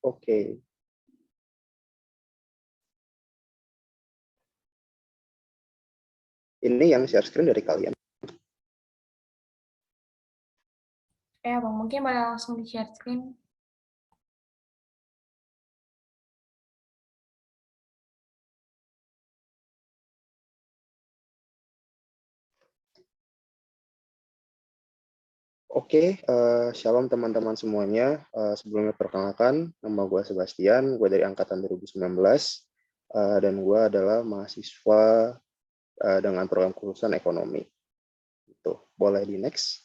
Oke. Ini yang share screen dari kalian. Bang, mungkin boleh langsung di share screen. Oke, shalom teman-teman semuanya. Sebelumnya perkenalkan, nama gue Sebastian, gue dari angkatan 2019, dan gue adalah mahasiswa dengan program khususan ekonomi. Itu boleh di next.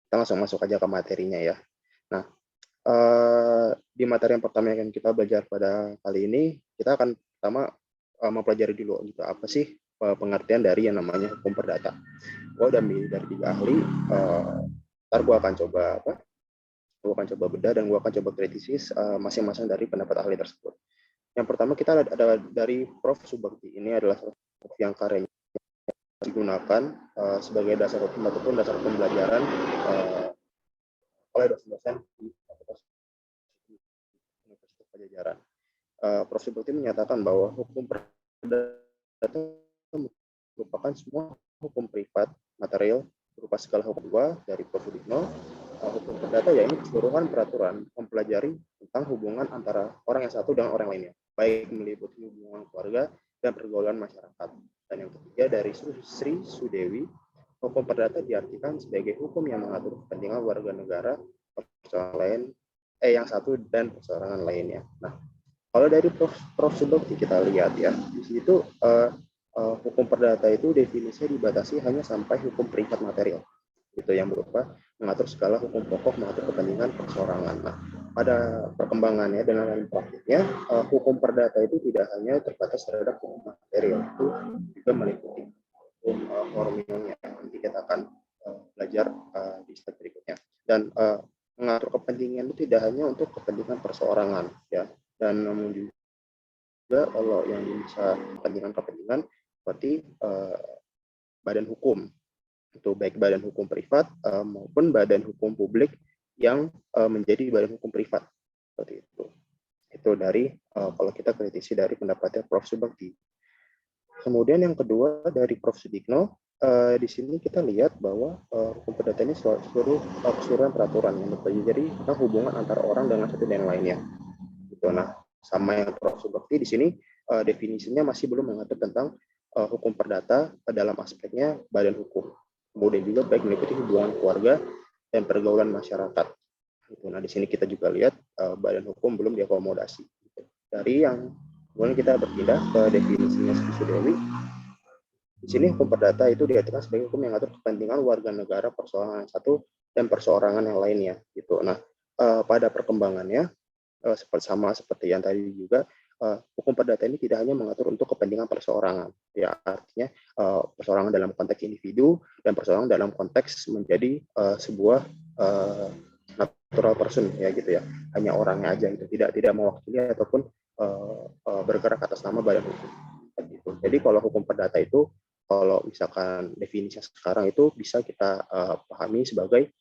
Kita langsung masuk aja ke materinya ya. Nah, di materi yang pertama yang kita belajar pada kali ini, kita akan pertama mempelajari dulu gitu apa sih pengertian dari yang namanya hukum perdata. Gue udah milih dari 3 ahli. Ntar gue akan coba bedah dan gue akan coba kritisis masing-masing dari pendapat ahli tersebut. Yang pertama kita ada dari Prof. Subakti. Ini adalah Prof yang karyanya digunakan sebagai dasar hukum ataupun dasar pembelajaran oleh dosen-dosen di Universitas Pajajaran. Prof. Subakti menyatakan bahwa hukum perdata merupakan semua hukum privat material berupa segala hukum dari Prof. Sudikno. Hukum perdata yaitu keseluruhan peraturan mempelajari tentang hubungan antara orang yang satu dengan orang lainnya, baik meliputi hubungan keluarga dan pergaulan masyarakat. Dan yang ketiga dari Sri Sudewi, hukum perdata diartikan sebagai hukum yang mengatur kepentingan warga negara persoalan lain yang satu dan persoalan lainnya. Nah, kalau dari Prof. Subakti kita lihat ya, di situ hukum perdata itu definisinya dibatasi hanya sampai hukum privat material, itu yang berupa mengatur segala hukum pokok mengatur kepentingan perseorangan. Nah, pada perkembangannya dan lain praktiknya, hukum perdata itu tidak hanya terbatas terhadap hukum material, itu juga meliputi hukum formilnya. Nanti kita akan belajar di slide berikutnya. Dan mengatur kepentingan itu tidak hanya untuk kepentingan perseorangan, ya, dan namun juga kalau yang bisa kepentingan seperti badan hukum, itu baik badan hukum privat maupun badan hukum publik yang menjadi badan hukum privat, seperti itu. Itu dari kalau kita kritisi dari pendapatnya Prof. Subakti. Kemudian yang kedua dari Prof. Sudikno, di sini kita lihat bahwa hukum perdata ini keseluruhan peraturan yang mempelajari tentang hubungan antara orang dengan satu dan lainnya. Gitu. Nah, sama yang Prof. Subakti di sini definisinya masih belum mengatur tentang hukum perdata dalam aspeknya badan hukum. Kemudian juga baik meliputi hubungan keluarga dan pergaulan masyarakat. Nah, di sini kita juga lihat badan hukum belum diakomodasi. Dari yang kemudian kita berpindah ke definisinya Sri Sudewi. Di sini hukum perdata itu diartikan sebagai hukum yang mengatur kepentingan warga negara perseorangan yang satu dan perseorangan yang lainnya. Gitu. Nah, pada perkembangannya seperti yang tadi juga, hukum perdata ini tidak hanya mengatur untuk kepentingan perseorangan, ya artinya perseorangan dalam konteks individu dan perseorangan dalam konteks menjadi sebuah natural person, ya gitu ya, hanya orangnya aja itu tidak mewakili ataupun bergerak atas nama badan hukum. Gitu. Jadi kalau hukum perdata itu kalau misalkan definisinya sekarang itu bisa kita pahami sebagai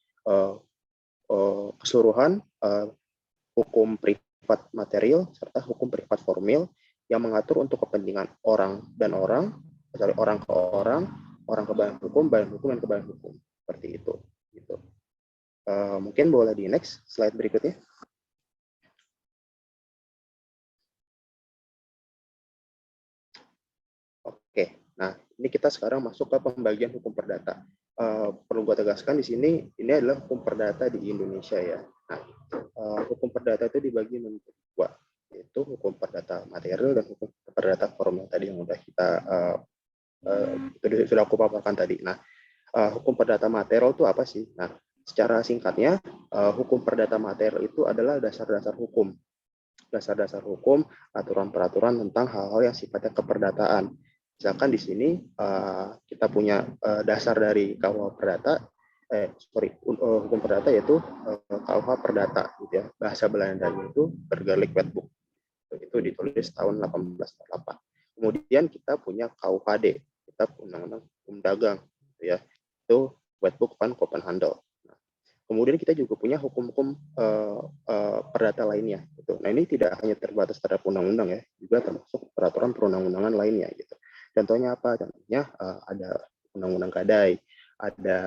keseluruhan hukum privat material serta hukum privat formil yang mengatur untuk kepentingan orang dan orang, misalnya orang ke orang ke badan hukum dan ke badan hukum, seperti itu. Gitu. Mungkin boleh di next slide berikutnya. Oke, nah ini kita sekarang masuk ke pembagian hukum perdata. Perlu gue tegaskan di sini, ini adalah hukum perdata di Indonesia ya. Nah, hukum perdata itu dibagi menjadi dua, yaitu hukum perdata material dan hukum perdata formil tadi yang sudah kita sudah aku paparkan tadi. Nah, hukum perdata material itu apa sih? Nah, secara singkatnya, hukum perdata material itu adalah dasar-dasar hukum, aturan-peraturan tentang hal-hal yang sifatnya keperdataan. Misalkan di sini kita punya dasar dari KUH Perdata, hukum perdata yaitu KUH Perdata, gitu ya. Bahasa Belandanya itu Burgerlijk Wetboek. Itu ditulis tahun 1848. Kemudian kita punya KUHD, kita Undang-Undang Hukum Dagang, gitu ya. Itu Wetboek van Kopenhandel. Nah, Kemudian kita juga punya hukum-hukum perdata lainnya. Gitu. Nah ini tidak hanya terbatas terhadap undang-undang ya, juga termasuk peraturan perundang-undangan lainnya. Gitu. Contohnya apa? Contohnya ada undang-undang gadai, ada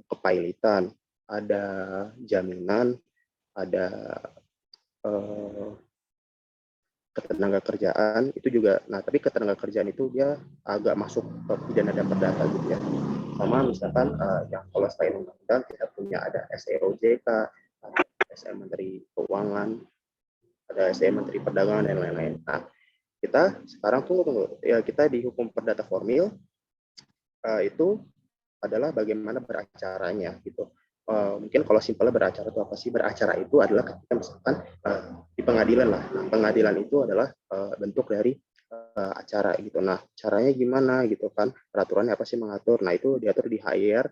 kepailitan, ada jaminan, ada ketenaga kerjaan itu juga. Nah tapi ketenaga kerjaan itu dia agak masuk ke pidana dan perdata gitu ya. Sama misalkan yang kalau selain undang-undang kita punya ada SEOJK, ada SE Menteri Keuangan, ada SE Menteri Perdagangan dan lain-lain. Nah kita sekarang tunggu ya, kita di hukum perdata formil itu adalah bagaimana beracaranya gitu. Mungkin kalau simpelnya beracara itu apa sih? Beracara itu adalah ketika misalkan di pengadilan lah. Nah, pengadilan itu adalah bentuk dari acara gitu. Nah, caranya gimana gitu kan? Peraturannya apa sih mengatur? Nah, itu diatur di HR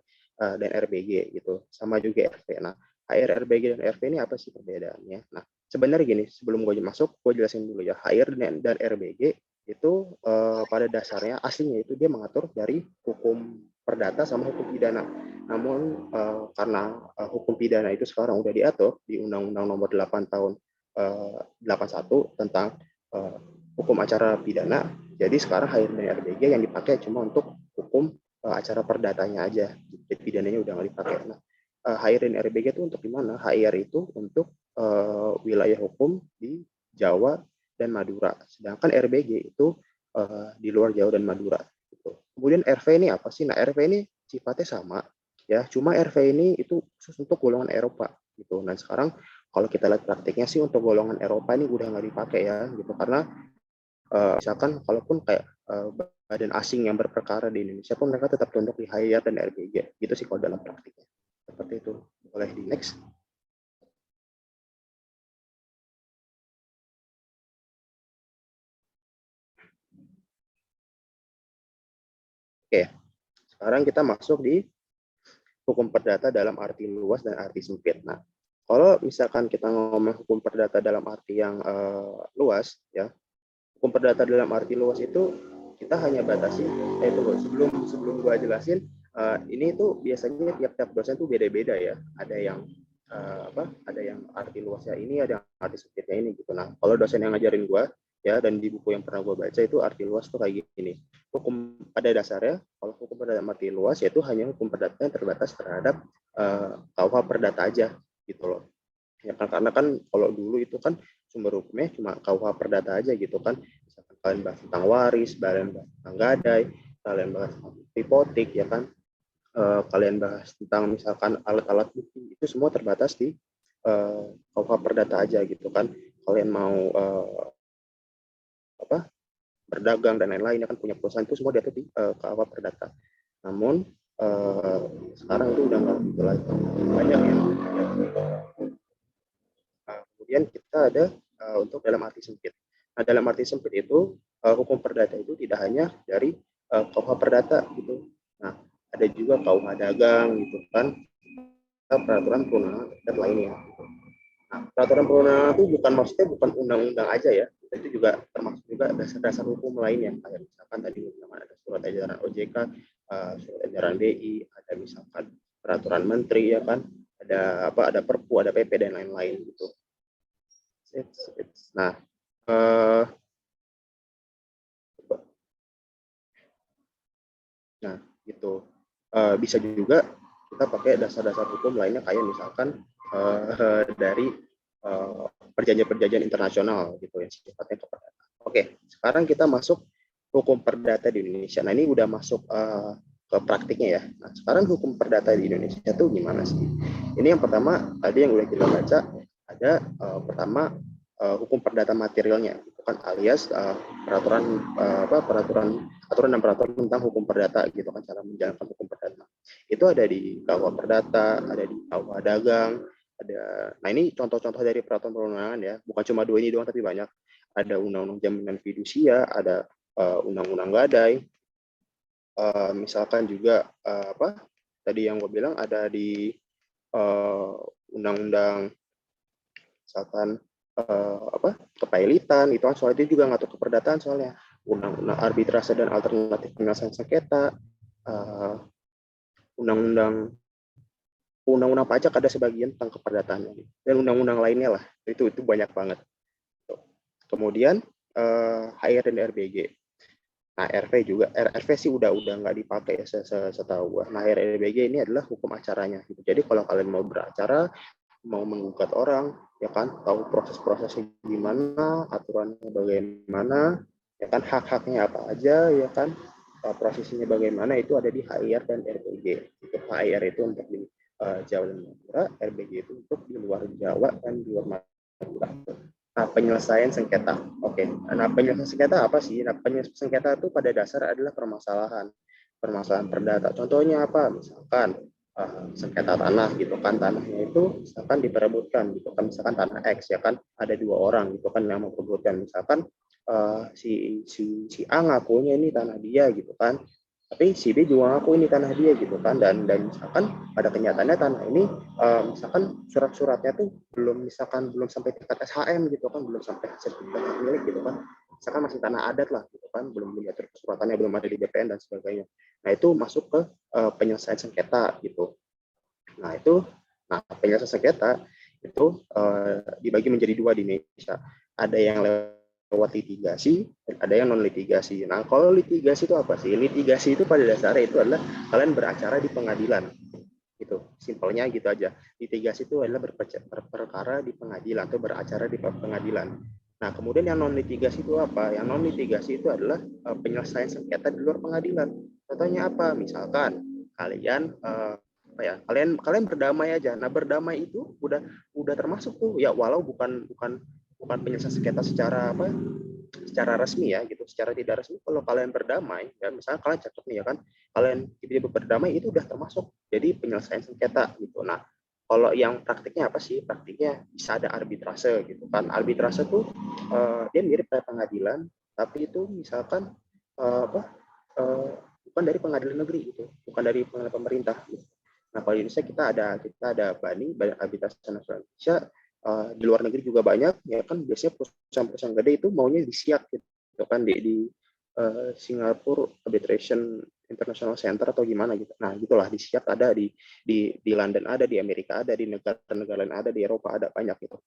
dan RBG gitu. Sama juga RV. Nah, HR, RBG dan RV ini apa sih perbedaannya? Nah, sebenarnya gini, sebelum gue masuk, gue jelasin dulu ya. HR dan RBG itu pada dasarnya aslinya itu dia mengatur dari hukum perdata sama hukum pidana. Namun karena hukum pidana itu sekarang udah diatur di Undang-Undang Nomor 8 tahun 81 tentang hukum acara pidana. Jadi sekarang HR dan RBG yang dipakai cuma untuk hukum acara perdatanya aja. Jadi pidananya udah nggak dipakai. Nah, HR dan RBG itu untuk gimana? HR itu untuk wilayah hukum di Jawa dan Madura. Sedangkan RBG itu di luar Jawa dan Madura. Gitu. Kemudian RV ini apa sih? Nah, RV ini sifatnya sama, ya. Cuma RV ini itu khusus untuk golongan Eropa, gitu. Nah, sekarang kalau kita lihat praktiknya sih untuk golongan Eropa ini udah nggak dipakai ya, gitu. Karena misalkan kalaupun kayak badan asing yang berperkara di Indonesia pun mereka tetap tunduk di HR dan RBG. Gitu sih kalau dalam praktiknya. Seperti itu. Boleh di next. Oke, sekarang kita masuk di hukum perdata dalam arti luas dan arti sempit. Nah, kalau misalkan kita ngomong hukum perdata dalam arti yang luas, ya, hukum perdata dalam arti luas itu kita hanya batasi. Sebelum gua jelasin, ini tuh biasanya tiap-tiap dosen tuh beda-beda ya. Ada yang Ada yang arti luasnya ini, ada yang arti sempitnya ini gitu. Nah, kalau dosen yang ngajarin gua ya dan di buku yang pernah gua baca itu arti luas tuh kayak gini. Hukum pada dasarnya, kalau hukum perdata arti luas yaitu hanya hukum perdata yang terbatas terhadap KUH perdata aja gitu loh. Ya kan, karena kan kalau dulu itu kan sumber hukumnya cuma KUH perdata aja gitu kan. Misalkan kalian bahas tentang waris, kalian bahas tentang gadai, kalian bahas tentang hipotek ya kan. Kalian bahas tentang misalkan alat-alat bukti itu semua terbatas di KUH perdata aja gitu kan. Kalian mau berdagang dan lain-lain ya kan, punya perusahaan, itu semua diatur di KUH perdata. Namun sekarang itu udah nggak gitu lagi, banyak yang kemudian kita ada untuk dalam arti sempit. Nah, dalam arti sempit itu hukum perdata itu tidak hanya dari KUH perdata gitu. Nah, ada juga KUH dagang gitu kan, peraturan perundangan terkait lainnya. Nah, peraturan perundangan itu maksudnya bukan undang-undang aja ya, itu juga termasuk juga dasar-dasar hukum lainnya. Kayak misalkan tadi ada surat edaran OJK, surat edaran BI, ada misalkan peraturan menteri ya kan, ada Perpu, ada PP dan lain-lain gitu. Nah, gitu. Bisa juga kita pakai dasar-dasar hukum lainnya kayak misalkan dari perjanjian-perjanjian internasional gitu yang sifatnya keperdata. Oke, sekarang kita masuk hukum perdata di Indonesia. Nah, ini udah masuk ke praktiknya ya. Nah, sekarang hukum perdata di Indonesia itu gimana sih? Ini yang pertama tadi yang udah kita baca, ada pertama hukum perdata materialnya, itu kan alias aturan dan peraturan tentang hukum perdata gitu kan, cara menjalankan hukum perdata. Itu ada di KUH Perdata, ada di KUH Dagang, ada. Nah, ini contoh-contoh dari peraturan perundangan ya, bukan cuma dua ini doang tapi banyak. Ada undang-undang jaminan fidusia, ada undang-undang gadai, misalkan juga tadi yang gue bilang ada di undang-undang misalkan kepailitan, itu kan soal itu juga ngatur keperdataan soalnya. Undang-undang arbitrase dan alternatif penyelesaian sengketa, undang-undang undang-undang pajak ada sebagian tentang keperdataan dan undang-undang lainnya lah itu banyak banget. Kemudian HR dan RBG. Nah, RV juga, RV sih udah nggak dipakai ya setahu gua. Nah, RBG ini adalah hukum acaranya. Gitu. Jadi kalau kalian mau beracara, mau menggugat orang, ya kan, tahu proses-prosesnya gimana, aturannya bagaimana, ya kan, hak-haknya apa aja, ya kan, prosesinya bagaimana, itu ada di HIR dan RBG. Itu HIR itu untuk di Jawa dan Madura, RBG itu untuk di luar Jawa dan di luar Madura. Nah, penyelesaian sengketa. Oke. Nah, penyelesaian sengketa apa sih? Nah, penyelesaian sengketa itu pada dasar adalah permasalahan perdata. Contohnya apa? Misalkan sengketa tanah gitu kan, tanahnya itu misalkan diperebutkan gitu kan, misalkan tanah X ya kan, ada dua orang gitu kan yang memperebutkan, misalkan si A ngakunya ini tanah dia gitu kan, tapi si B juga ngaku ini tanah dia gitu kan, dan misalkan pada kenyataannya tanah ini misalkan surat-suratnya tuh belum sampai tingkat SHM gitu kan, belum sampai sertifikat milik gitu kan, misalkan masih tanah adat lah gitu kan, belum diatur kesuratannya, belum ada di BPN dan sebagainya. Nah, itu masuk ke penyelesaian sengketa gitu. Nah, penyelesaian sengketa itu dibagi menjadi dua di Indonesia. Ada yang lewat litigasi dan ada yang non litigasi. Nah, kalau litigasi itu apa sih? Litigasi itu pada dasarnya itu adalah kalian beracara di pengadilan. Gitu. Simpelnya gitu aja. Litigasi itu adalah berperkara di pengadilan atau beracara di pengadilan. Nah, kemudian yang non litigasi itu apa? Yang non litigasi itu adalah penyelesaian sengketa di luar pengadilan. Contohnya apa? Misalkan kalian kalian berdamai aja. Nah, berdamai itu udah termasuk tuh ya, walau bukan penyelesaian sengketa secara resmi ya gitu, secara tidak resmi. Kalau kalian berdamai ya, misalnya kalian cakep nih ya kan, kalian tiba-tiba berdamai, itu udah termasuk jadi penyelesaian sengketa gitu. Nah, kalau yang praktiknya apa sih? Praktiknya bisa ada arbitrase gitu kan. Arbitrase tuh dia mirip kayak pengadilan, tapi itu misalkan bukan dari pengadilan negeri gitu, bukan dari pengadilan pemerintah gitu. Nah, kalau di Indonesia kita ada BANI, Badan Arbitrase Nasional Indonesia. Di luar negeri juga banyak, ya kan, biasanya perusahaan-perusahaan gede itu maunya di SIAK gitu kan, di Singapore Arbitration International Center atau gimana gitu. Nah, gitulah, di SIAK ada, di London ada, di Amerika ada, di negara-negara lain ada, di Eropa ada, banyak gitu.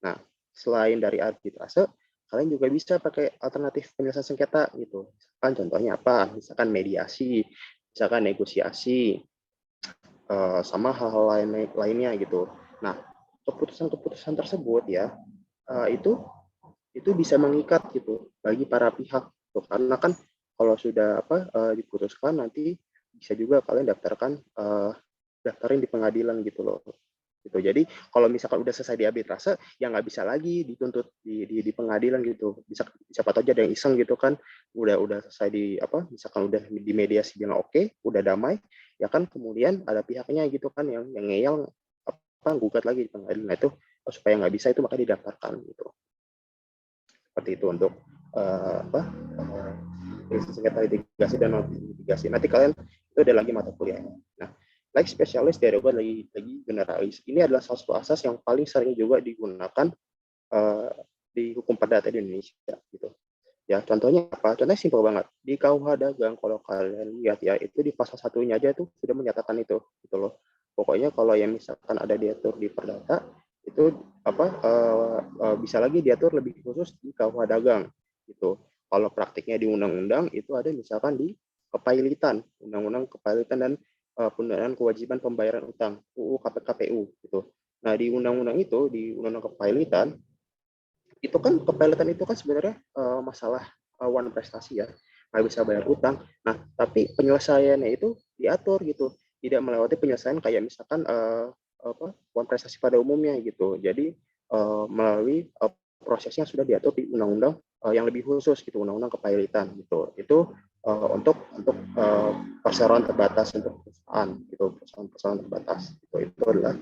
Nah, selain dari arbitrase, kalian juga bisa pakai alternatif penyelesaian sengketa gitu. Misalkan contohnya apa? Misalkan mediasi, misalkan negosiasi, sama hal-hal lainnya gitu. Nah, keputusan-keputusan tersebut ya itu bisa mengikat gitu bagi para pihak gitu. Karena kan kalau sudah diputuskan, nanti bisa juga kalian daftarin di pengadilan gitu loh gitu. Jadi kalau misalkan udah selesai di arbitrase, ya nggak bisa lagi dituntut di pengadilan gitu. Siapa tahu aja ada yang iseng gitu kan, udah selesai misalkan udah di mediasi bilang oke, udah damai, ya kan, kemudian ada pihaknya gitu kan yang ngeyel gugat lagi di pengadilan. Nah, itu supaya nggak bisa, itu maka didaftarkan gitu. Seperti itu untuk sengketa litigasi dan non litigasi. Nanti kalian itu ada lagi mata kuliahnya. Nah, like spesialis, derivat, lagi generalis. Ini adalah salah satu asas yang paling sering juga digunakan di hukum perdata di Indonesia gitu. Ya, contohnya apa? Contohnya simpel banget. Di KUH Dagang, kalau kalian lihat ya, itu di pasal satunya aja tuh sudah menyatakan itu gitu loh. Pokoknya kalau yang misalkan ada diatur di perdata, itu bisa lagi diatur lebih khusus di KUH Dagang gitu. Kalau praktiknya di undang-undang, itu ada misalkan di kepailitan, undang-undang kepailitan dan pendanaan kewajiban pembayaran utang, UU KPKPU gitu. Nah, di undang-undang itu, di undang-undang kepailitan, itu kan kepailitan itu kan sebenarnya masalah one prestasi ya, nggak bisa bayar utang. Nah, tapi penyelesaiannya itu diatur gitu, tidak melewati penyelesaian kayak misalkan one prestasi pada umumnya gitu. Jadi melalui prosesnya sudah diatur di undang-undang yang lebih khusus gitu, undang-undang kepailitan gitu. Itu untuk perseroan terbatas untuk perusahaan gitu, perseroan terbatas gitu. Itu adalah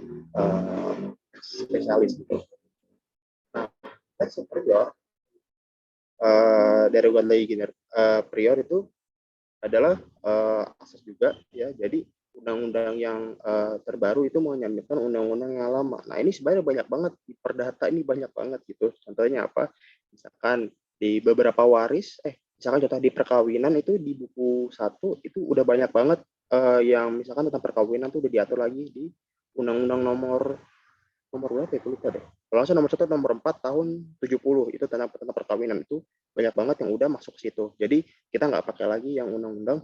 spesialis gitu. Nah, superior dari prior itu adalah asas juga ya. Jadi undang-undang yang terbaru itu menyampaikan undang-undang yang lama. Nah, ini sebenarnya banyak banget di perdata, ini banyak banget gitu. Contohnya apa? Misalkan di beberapa misalkan contoh di perkawinan, itu di buku 1 itu udah banyak banget yang misalkan tentang perkawinan tuh udah diatur lagi di Undang-Undang nomor berapa ya, aku lupa deh. Kalau nggak salah nomor 1 nomor 4 tahun 70 itu tentang perkawinan, itu banyak banget yang udah masuk ke situ. Jadi kita nggak pakai lagi yang undang-undang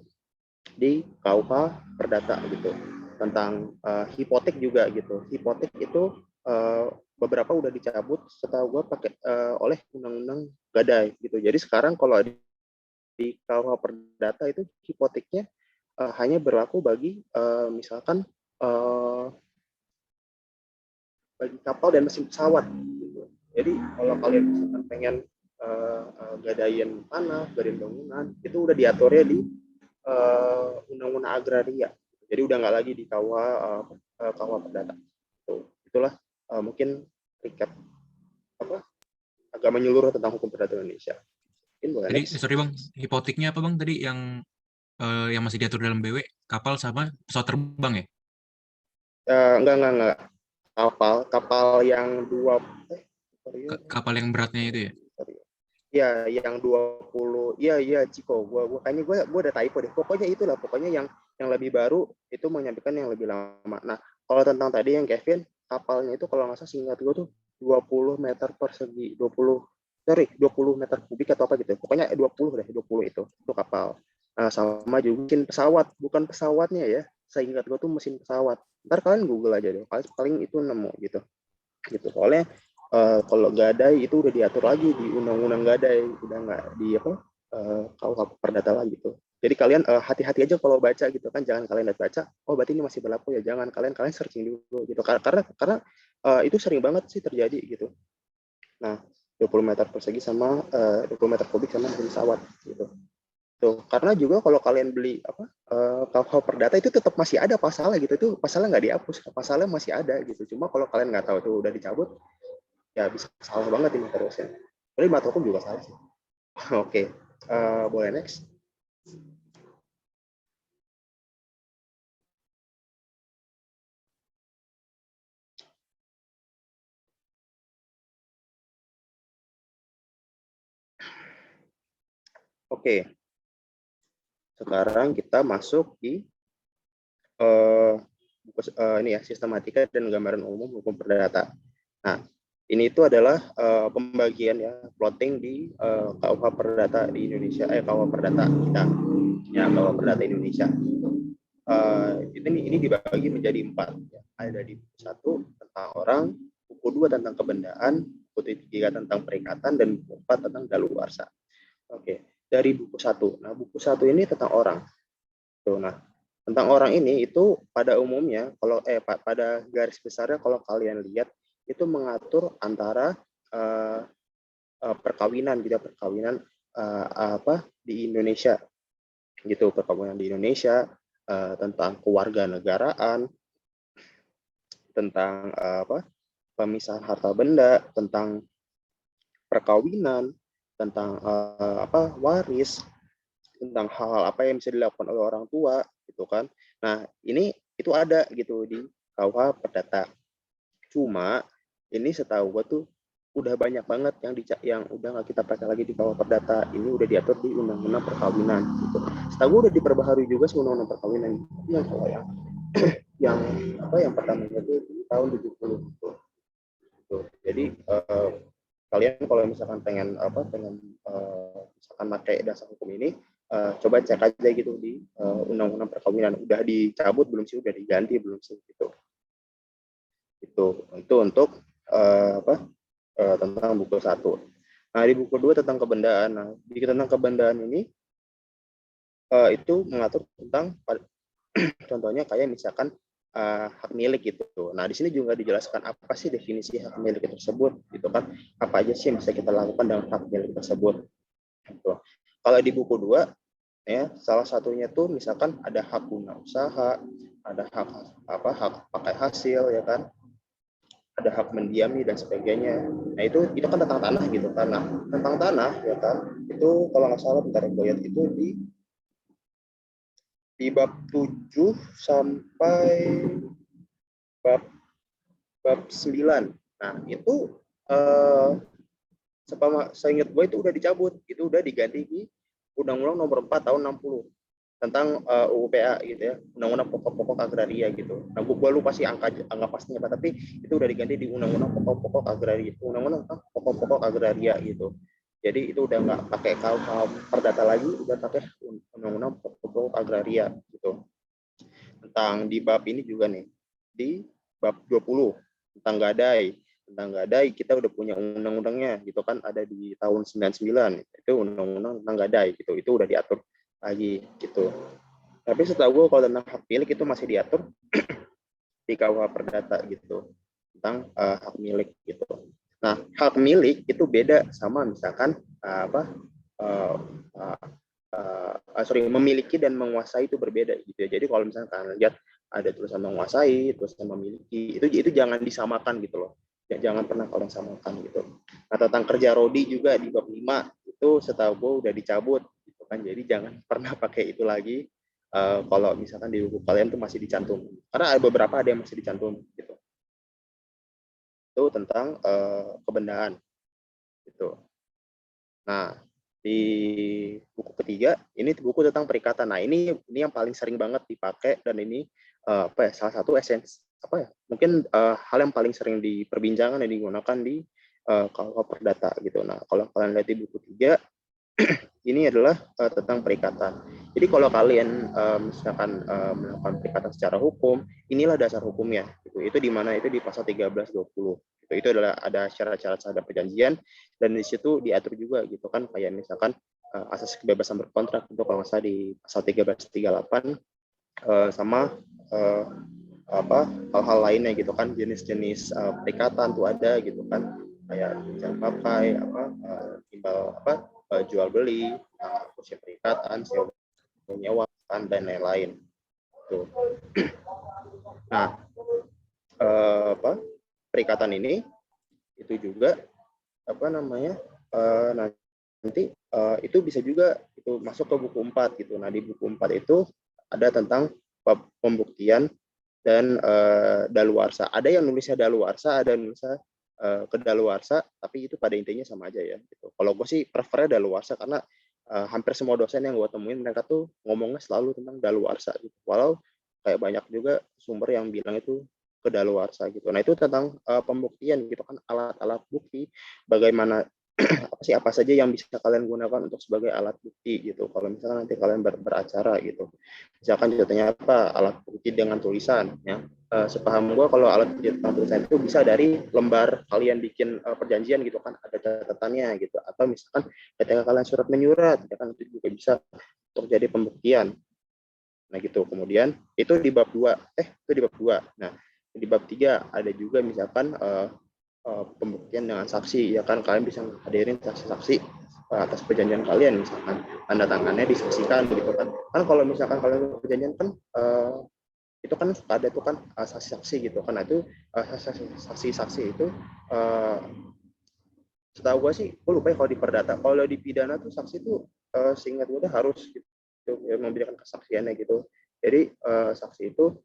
di KUH Perdata gitu tentang hipotek juga gitu. Hipotek itu beberapa udah dicabut setahu gue pakai oleh undang-undang gadai gitu. Jadi sekarang kalau di KUH Perdata itu hipoteknya hanya berlaku bagi misalkan bagi kapal dan mesin pesawat gitu. Jadi kalau kalian misalkan pengen gadain tanah, gadain bangunan, itu udah diaturnya di undang-undang agraria. Jadi udah nggak lagi di KUH Perdata. Itulah mungkin recap apa agak menyeluruh tentang hukum perdata Indonesia. Mungkin boleh Tadi, next. sorry Bang, hipoteknya apa Bang tadi yang masih diatur dalam BW? Kapal sama pesawat terbang ya? Enggak. Kapal yang Kapal yang beratnya itu ya? Ya, yang 20, iya Ciko, gua kayaknya gua ada typo deh. Pokoknya itulah, pokoknya yang lebih baru itu menyampaikan yang lebih lama. Nah, kalau tentang tadi yang Kevin, kapalnya itu kalau nggak salah seingat gua tuh 20 meter persegi, 20 meter kubik atau apa gitu. Pokoknya 20 deh, 20 itu kapal. Nah, sama juga mesin pesawat, bukan pesawatnya ya. Seingat gua tuh mesin pesawat. Ntar kalian Google aja deh, paling itu nemu gitu. Soalnya kalau gadai itu udah diatur lagi di undang-undang gadai, udah nggak di KUH Perdata lagi gitu. Jadi kalian hati-hati aja kalau baca gitu kan, jangan kalian baca, oh berarti ini masih berlaku ya, jangan, kalian searching dulu gitu, karena itu sering banget sih terjadi gitu. Nah, 20 meter persegi sama 20 meter kubik sama mesin pesawat gitu. Tuh, karena juga kalau kalian beli KUH Perdata itu tetap masih ada pasalnya gitu, itu pasalnya nggak dihapus, pasalnya masih ada gitu. Cuma kalau kalian nggak tahu itu udah dicabut, ya bisa salah banget ini terusnya. Tapi mata hukum juga salah sih. Oke, boleh next. Oke, sekarang kita masuk di ini ya, sistematika dan gambaran umum hukum perdata. Nah, ini itu adalah pembagian ya, plotting di KUH Perdata di Indonesia, KUH Perdata kita, ya KUH Perdata Indonesia. Ini dibagi menjadi 4. Ya. Ada di buku 1 tentang orang, buku 2 tentang kebendaan, buku 3 tentang perikatan, dan buku 4 tentang daluarsa. Oke, dari buku 1. Nah, buku 1 ini tentang orang. Tuh, nah, tentang orang ini itu pada umumnya pada garis besarnya kalau kalian lihat itu mengatur antara perkawinan gitu, perkawinan di Indonesia gitu, perkawinan di Indonesia, tentang kewarganegaraan, tentang pemisahan harta benda, tentang perkawinan, tentang waris, tentang hal-hal apa yang bisa dilakukan oleh orang tua gitu kan. Nah, ini itu ada gitu di KUH Perdata. Cuma ini setahu gue tuh udah banyak banget yang udah nggak kita pakai lagi di KUH Perdata. Ini udah diatur di Undang-Undang Perkawinan gitu. Setahu gue udah diperbaharui juga sih Undang-Undang Perkawinan. Yang kalau yang pertama itu di tahun 70 gitu. Jadi kalian kalau misalkan pengen misalkan pakai dasar hukum ini, coba cek aja gitu di Undang-Undang Perkawinan, udah dicabut belum sih, udah diganti belum sih gitu. Itu untuk tentang buku 1. Nah, di buku 2 tentang kebendaan. Nah, di tentang kebendaan ini itu mengatur tentang contohnya kayak misalkan hak milik gitu. Nah, di sini juga dijelaskan apa sih definisi hak milik tersebut gitu kan. Apa aja sih yang bisa kita lakukan dengan hak milik tersebut. Gitu. Kalau di buku 2 ya, salah satunya tuh misalkan ada hak guna usaha, ada hak pakai hasil ya kan. Ada hak mendiami dan sebagainya. Nah, itu kan tentang tanah gitu kan. Nah, tentang tanah ya kan. Itu kalau nggak salah bentar gue lihat itu di bab 7 sampai bab 9. Nah, itu saya ingat gue itu udah dicabut, itu udah diganti di Undang-Undang nomor 4 tahun 60. tentang UPA gitu ya, Undang-Undang Pokok-Pokok Agraria gitu. Nah, gua lupa sih angka pastinya apa, tapi itu udah diganti di Undang-Undang Pokok-Pokok Agraria, Undang-Undang Pokok-Pokok Agraria gitu. Jadi itu udah nggak pakai KUH Perdata lagi, udah pakai Undang-Undang Pokok-Pokok Agraria gitu. Tentang di bab ini juga nih, di bab 20 tentang gadai. Tentang gadai kita udah punya undang-undangnya gitu kan, ada di tahun 99 itu undang-undang tentang gadai gitu, itu udah diatur lagi gitu. Tapi setahu gue kalau tentang hak milik itu masih diatur di KUH Perdata gitu, tentang hak milik gitu. Nah, hak milik itu beda sama misalkan memiliki dan menguasai itu berbeda gitu ya. Jadi kalau misalkan kalian lihat ada tulisan menguasai, tulisan memiliki, itu jangan disamakan gitu loh. Ya, jangan pernah kalian samakan gitu. Nah, tentang kerja rodi juga di bab 5 itu setahu gue udah dicabut gitu kan. Jadi jangan pernah pakai itu lagi kalau misalkan di buku kalian tuh masih dicantum. Karena ada beberapa ada yang masih dicantum gitu. Itu tentang kebendaan gitu. Nah, di buku ketiga ini buku tentang perikatan. Nah, ini yang paling sering banget dipakai dan ini salah satu esensi mungkin hal yang paling sering diperbincangkan dan digunakan di kalau perdata gitu. Nah, kalau kalian lihat di buku 3 ini adalah tentang perikatan. Jadi kalau kalian misalkan melakukan perikatan secara hukum, inilah dasar hukumnya. Gitu. Itu di mana? Itu di pasal 1320. Gitu. Itu adalah ada syarat-syarat terhadap perjanjian dan di situ diatur juga gitu kan, kayak misalkan asas kebebasan berkontrak itu kalau nggak salah di pasal 1338 sama hal-hal lainnya gitu kan, jenis-jenis perikatan tuh ada gitu kan, kayak pinjam pakai timbal jual beli, kursi perikatan, sewa menyewa dan lain-lain tuh. Nah, perikatan ini itu juga nanti itu bisa juga itu masuk ke buku 4 gitu. Nah, di buku 4 itu ada tentang pembuktian dan daluarsa. Ada yang nulisnya daluarsa, ada yang nulisnya kedaluarsa, tapi itu pada intinya sama aja ya. Gitu. Kalau gue sih prefernya daluarsa karena hampir semua dosen yang gue temuin mereka tuh ngomongnya selalu tentang daluarsa. Gitu. Walau kayak banyak juga sumber yang bilang itu kedaluarsa gitu. Nah, itu tentang pembuktian gitu kan, alat-alat bukti, bagaimana apa saja yang bisa kalian gunakan untuk sebagai alat bukti gitu. Kalau misalnya nanti kalian beracara gitu, misalkan contohnya apa, alat bukti dengan tulisan ya. Sepaham gue kalau alat bukti dengan tulisan itu bisa dari lembar kalian bikin perjanjian gitu kan, ada catatannya gitu, atau misalkan ketika kalian surat menyurat ya kan, itu juga bisa untuk jadi pembuktian. Nah gitu. Kemudian itu di bab 2 itu di bab 2. Nah, di bab 3 ada juga misalkan pembuktian dengan saksi ya kan, kalian bisa hadirin saksi-saksi atas perjanjian kalian, misalkan tanda tangannya disaksikan gitu kan. Kalau misalkan kalian perjanjian kan itu kan ada tuh kan saksi-saksi gitu kan. Nah, itu saksi-saksi itu setahu gue sih, gue lupa ya kalau di perdata. Kalau di pidana tuh saksi itu seingat gue harus gitu ya, memberikan kesaksiannya gitu. Jadi saksi itu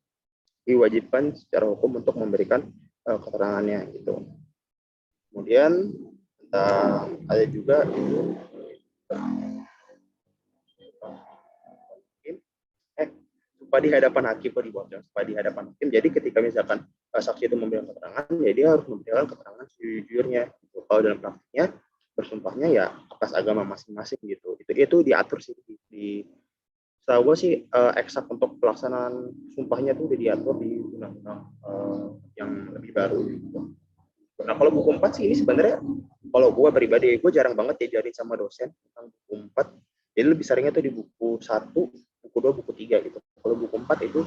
diwajibkan secara hukum untuk memberikan keterangannya gitu. Kemudian ada juga itu supaya di hadapan hakim, supaya di hadapan hakim. Jadi ketika misalkan saksi itu memberikan keterangan, ya dia harus memberikan keterangan sejujurnya. Gitu. Kalau dalam praktiknya bersumpahnya ya atas agama masing-masing gitu. Itu diatur sih di setahu gue sih eksak untuk pelaksanaan sumpahnya itu udah diatur di undang-undang yang lebih baru gitu. Nah, kalau buku 4 sih ini sebenarnya kalau gue pribadi, gue jarang banget diajarin sama dosen tentang buku 4. Jadi lebih seringnya tuh di buku 1, buku 2, buku 3 gitu. Kalau buku 4 itu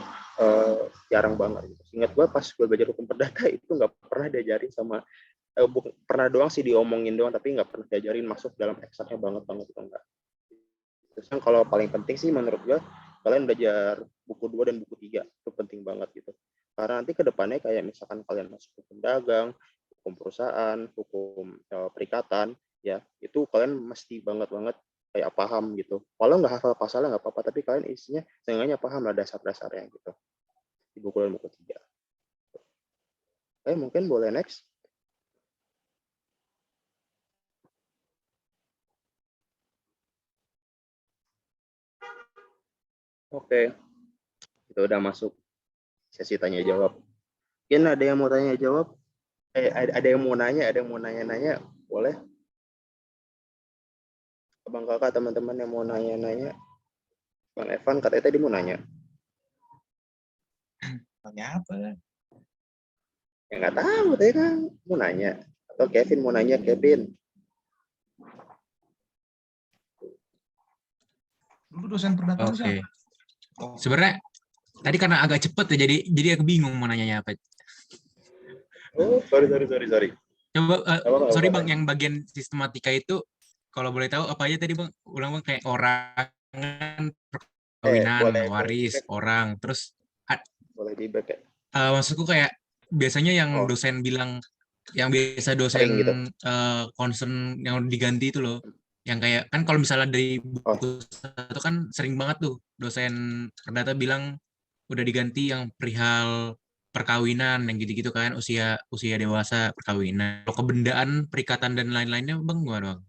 jarang banget gitu. Ingat gue pas gue belajar hukum perdata itu nggak pernah diajarin sama pernah doang sih diomongin doang, tapi nggak pernah diajarin masuk dalam eksaknya banget itu enggak. Terus kalau paling penting sih menurut gue kalian belajar buku 2 dan buku 3 itu penting banget gitu. Karena nanti ke depannya kayak misalkan kalian masuk hukum dagang, hukum perusahaan, hukum perikatan, ya itu kalian mesti banget kayak paham gitu. Walau nggak hafal pasalnya nggak apa-apa, tapi kalian isinya seenggaknya paham lah dasar-dasarnya gitu di buku dan buku 3. Oke, mungkin boleh next. Oke, itu udah masuk sesi tanya jawab. Mungkin ada yang mau tanya jawab? Ada yang mau nanya, ada yang mau nanya-nanya, boleh. Abang kakak, teman-teman yang mau nanya-nanya. Bang Evan katanya tadi mau nanya. Nanya apa? Ya nggak tahu, tadi kan mau nanya. Atau Kevin mau nanya, Kevin. Dulu dosen perdata lu Oke. siapa? Oh, Sebenarnya tadi karena agak cepet ya, jadi aku bingung mau nanyanya apa. Oh, sorry. Coba, Apa sorry apa? Bang, yang bagian sistematika itu, kalau boleh tahu apa aja tadi Bang? Ulang Bang, kayak orangan, perkawinan, Boleh waris, back. orang. Terus, Boleh di back ya. maksudku kayak biasanya yang Oh, dosen bilang, yang biasa dosen sering gitu. concern yang diganti itu loh. Yang kayak, kan kalau misalnya dari Oh, buku satu kan sering banget tuh, dosen perdata bilang udah diganti yang perihal perkawinan yang gitu-gitu kan, usia usia dewasa, perkawinan, kalau kebendaan, perikatan dan lain-lainnya Bang gimana Bang?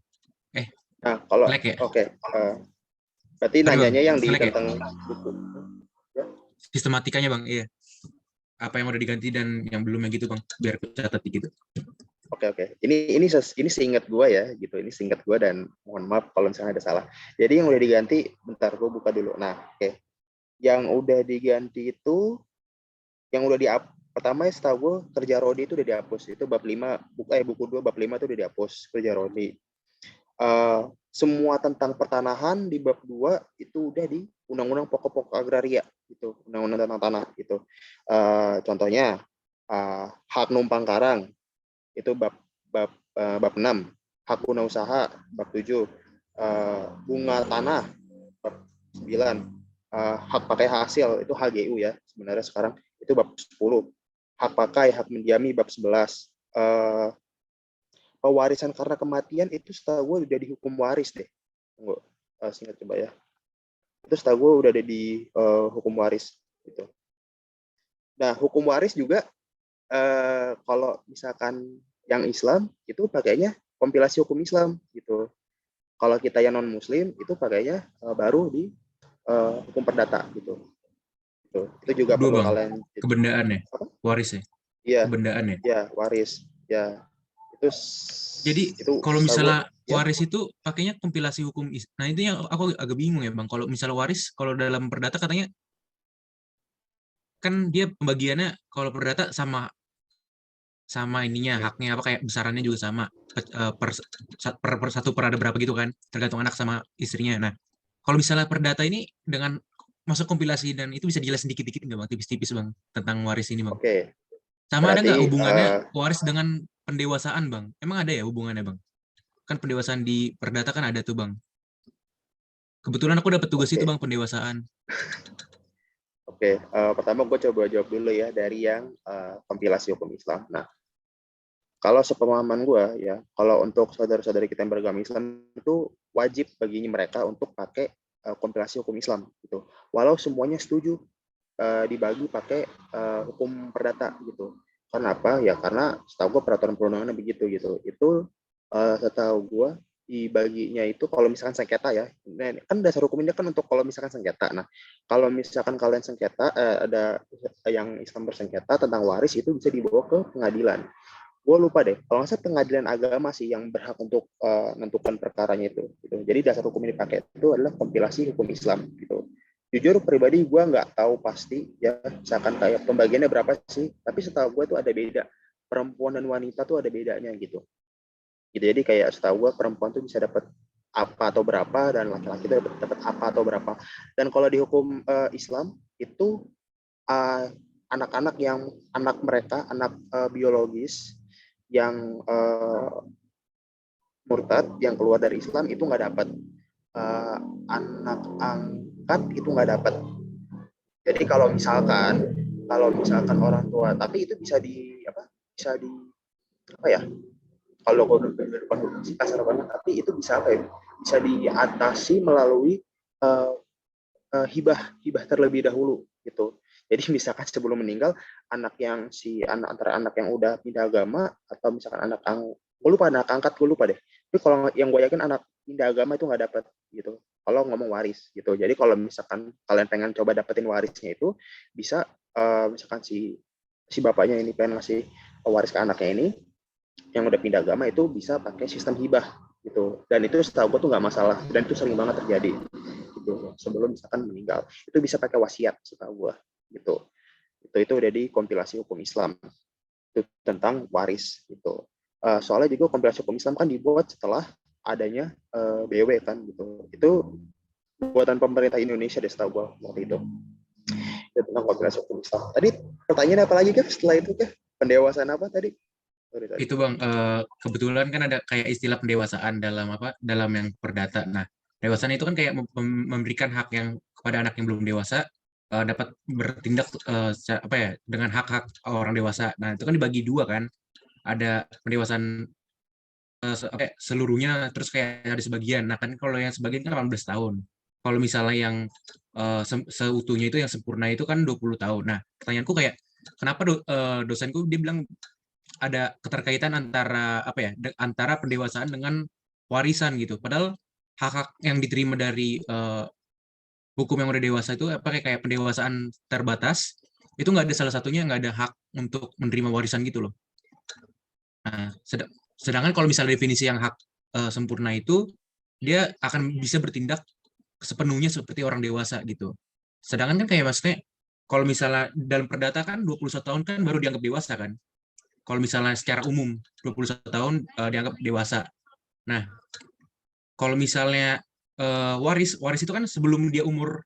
Eh, nah kalau ngelek ya? oke, berarti Sorry Bang, nanyanya yang di ngelek ya? tentang buku. Ya, Sistematikanya Bang, iya. Apa yang udah diganti dan yang belumnya gitu Bang, biar aku catat gitu. oke. Ini seingat gue ya, gitu. Ini seingat gue dan mohon maaf kalau misalnya ada salah. Jadi yang udah diganti, bentar gue buka dulu. Nah, oke. Yang udah diganti itu, yang udah pertama ya setahu gue kerja Rodi itu udah dihapus. Itu bab 5, buku 2 bab 5 itu udah dihapus kerja Rodi. Semua tentang pertanahan di bab 2 itu udah di Undang-Undang Pokok-Pokok Agraria gitu, Undang-Undang tentang tanah gitu. Contohnya hak numpang karang itu bab 6, hak guna usaha bab 7, bunga tanah bab 9, hak pakai hasil itu HGU ya sebenarnya sekarang itu bab 10, hak pakai, hak mendiami bab 11, pewarisan karena kematian itu setahu gue udah dihukum waris deh. Tunggu, singkat coba ya. Itu setahu gue udah ada di hukum waris gitu. Nah, hukum waris juga kalau misalkan yang Islam itu pakainya kompilasi hukum Islam gitu. Kalau kita yang non Muslim itu pakainya baru di hukum perdata gitu. Itu juga Dua perlu Bang, kalian. kebendaan ya? Apa? Waris ya? Iya, Kebendaan ya? ya waris. Ya, itu Jadi itu kalau setahu gue misalnya ya. waris itu pakainya kompilasi hukum, nah itu yang aku agak bingung ya Bang. Kalau misalnya waris, kalau dalam perdata katanya kan dia pembagiannya kalau perdata sama sama ininya haknya apa kayak besarannya juga sama per satu per ada berapa gitu kan tergantung anak sama istrinya. Nah kalau misalnya perdata ini dengan masuk kompilasi dan itu bisa dijelasin dikit-dikit nggak Bang, tipis-tipis Bang, tentang waris ini Bang? Oke, Sama ada nggak berarti hubungannya waris dengan pendewasaan Bang? Emang ada ya hubungannya Bang? Kan pendewasaan di perdata kan ada tuh Bang. Kebetulan aku dapat tugas itu oke. Bang, pendewasaan. Oke, pertama gue coba jawab dulu ya dari yang kompilasi hukum Islam. Nah, kalau sepemahaman gue ya, kalau untuk saudara-saudari kita yang beragama Islam itu wajib bagi mereka untuk pakai kompilasi hukum Islam gitu. Walau semuanya setuju dibagi pakai hukum perdata gitu. Kenapa? Ya karena setahu gue peraturan perundangannya begitu gitu. Itu setahu gue dibaginya itu kalau misalkan sengketa ya. Nah, kan dasar hukumnya kan untuk kalau misalkan sengketa. Nah, kalau misalkan kalian sengketa ada yang Islam bersengketa tentang waris itu bisa dibawa ke pengadilan. Gue lupa deh, kalau nggak salah pengadilan agama sih yang berhak untuk menentukan perkaranya itu. Gitu. Jadi dasar hukum yang dipakai itu adalah kompilasi hukum Islam gitu. Jujur pribadi gue nggak tahu pasti ya, misalkan kayak pembagiannya berapa sih, tapi setahu gue tuh ada beda. Perempuan dan wanita tuh ada bedanya gitu. Jadi kayak setahu gue perempuan tuh bisa dapat apa atau berapa dan laki-laki tuh dapat apa atau berapa. Dan kalau di hukum Islam itu uh, anak-anak yang anak biologis yang murtad yang keluar dari Islam itu nggak dapat, uh, anak angkat itu nggak dapat. Jadi kalau misalkan orang tua, tapi itu bisa di apa? Bisa di apa ya? Kalau gue depan sih kasar banget, tapi itu bisa apa ya? Bisa diatasi melalui uh, hibah terlebih dahulu gitu. Jadi misalkan sebelum meninggal antara anak yang udah pindah agama atau misalkan anak gue lupa anak angkat gue lupa deh. Tapi kalau yang gue yakin anak pindah agama itu nggak dapat gitu. kalau ngomong waris gitu. Jadi kalau misalkan kalian pengen coba dapetin warisnya itu bisa misalkan si bapaknya ini pengen ngasih waris ke anaknya ini yang udah pindah agama itu bisa pakai sistem hibah gitu. Dan itu setahu gue tuh nggak masalah dan itu sering banget terjadi gitu. Sebelum misalkan meninggal itu bisa pakai wasiat setahu gue gitu. Itu udah di kompilasi hukum Islam itu tentang waris gitu. Soalnya juga kompilasi hukum Islam kan dibuat setelah adanya BW kan gitu. Itu buatan pemerintah Indonesia deh setahu gue waktu itu. Itu tentang kompilasi hukum Islam. Tadi pertanyaan apa lagi Kev setelah itu Kev? Pendewasaan apa tadi? Sorry. Itu Bang, kebetulan kan ada kayak istilah pendewasaan dalam dalam yang perdata. Nah, pendewasaan itu kan kayak memberikan hak yang kepada anak yang belum dewasa dapat bertindak dengan hak-hak orang dewasa. Nah, itu kan dibagi dua kan. Ada pendewasaan seluruhnya, terus kayak ada sebagian. Nah, kan kalau yang sebagian kan 18 tahun. Kalau misalnya yang seutuhnya itu yang sempurna itu kan 20 tahun. Nah, pertanyaanku kayak kenapa dosenku dia bilang ada keterkaitan antara antara pendewasaan dengan warisan gitu. Padahal hak-hak yang diterima dari hukum yang udah dewasa itu kayak pendewasaan terbatas itu nggak ada salah satunya nggak ada hak untuk menerima warisan gitu loh. Nah, sedangkan kalau misalnya definisi yang hak sempurna itu dia akan bisa bertindak sepenuhnya seperti orang dewasa gitu. Sedangkan kan kayak maksudnya kalau misalnya dalam perdata kan 21 tahun kan baru dianggap dewasa kan. Kalau misalnya secara umum 21 tahun dianggap dewasa. Nah, kalau misalnya waris itu kan sebelum dia umur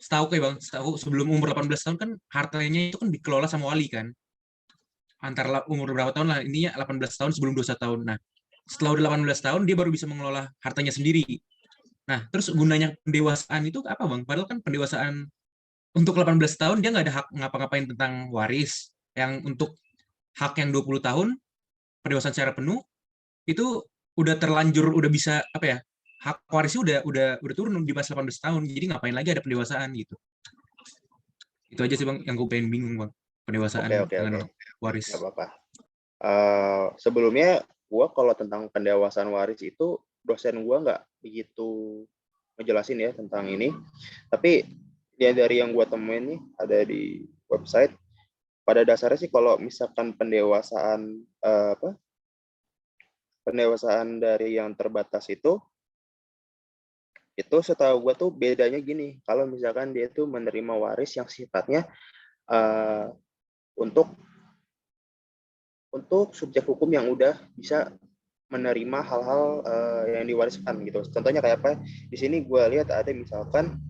setahu kayak Bang, sebelum umur 18 tahun kan hartanya itu kan dikelola sama wali kan. Antara umur berapa tahun lah, intinya 18 tahun sebelum 21 tahun. Nah, setelah udah 18 tahun dia baru bisa mengelola hartanya sendiri. Nah, terus gunanya pendewasaan itu apa Bang? Padahal kan pendewasaan untuk 18 tahun dia nggak ada hak ngapa-ngapain tentang waris. Yang untuk hak yang 20 tahun pendewasaan secara penuh itu udah terlanjur udah bisa hak warisnya udah turun di pas 18 tahun. Jadi ngapain lagi ada pendewasaan gitu. Itu aja sih Bang yang gue pengen bingung Bang. Pendewasaan Oke. dengan waris. Nggak apa-apa. Sebelumnya gue kalau tentang pendewasaan waris itu dosen gue nggak begitu ngejelasin ya tentang ini. Tapi ya dari yang gue temuin nih ada di website. Pada dasarnya sih kalau misalkan pendewasaan pendewasaan dari yang terbatas itu setahu gue tuh bedanya gini. Kalau misalkan dia tuh menerima waris yang sifatnya untuk subjek hukum yang udah bisa menerima hal-hal yang diwariskan gitu. Contohnya kayak apa? Di sini gue lihat ada misalkan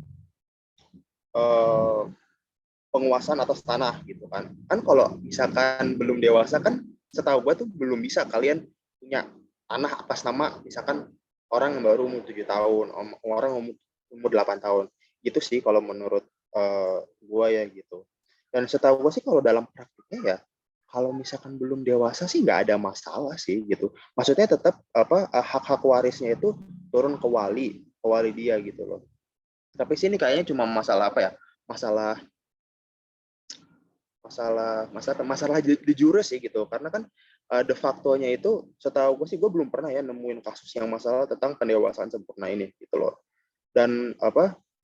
penguasaan atas tanah gitu kan. Kan kalau misalkan belum dewasa kan setahu gue tuh belum bisa kalian punya tanah atas nama misalkan orang yang baru umur 7 tahun, orang umur 8 tahun. Gitu sih kalau menurut gue ya gitu. Dan setahu gue sih kalau dalam praktiknya ya kalau misalkan belum dewasa sih nggak ada masalah sih gitu. Maksudnya tetap hak-hak warisnya itu turun ke wali dia gitu loh. Tapi sini kayaknya cuma masalah masalah di jurus sih gitu. Karena kan de facto-nya itu setahu gue sih gue belum pernah ya nemuin kasus yang masalah tentang pendewasaan sempurna ini gitu loh. Dan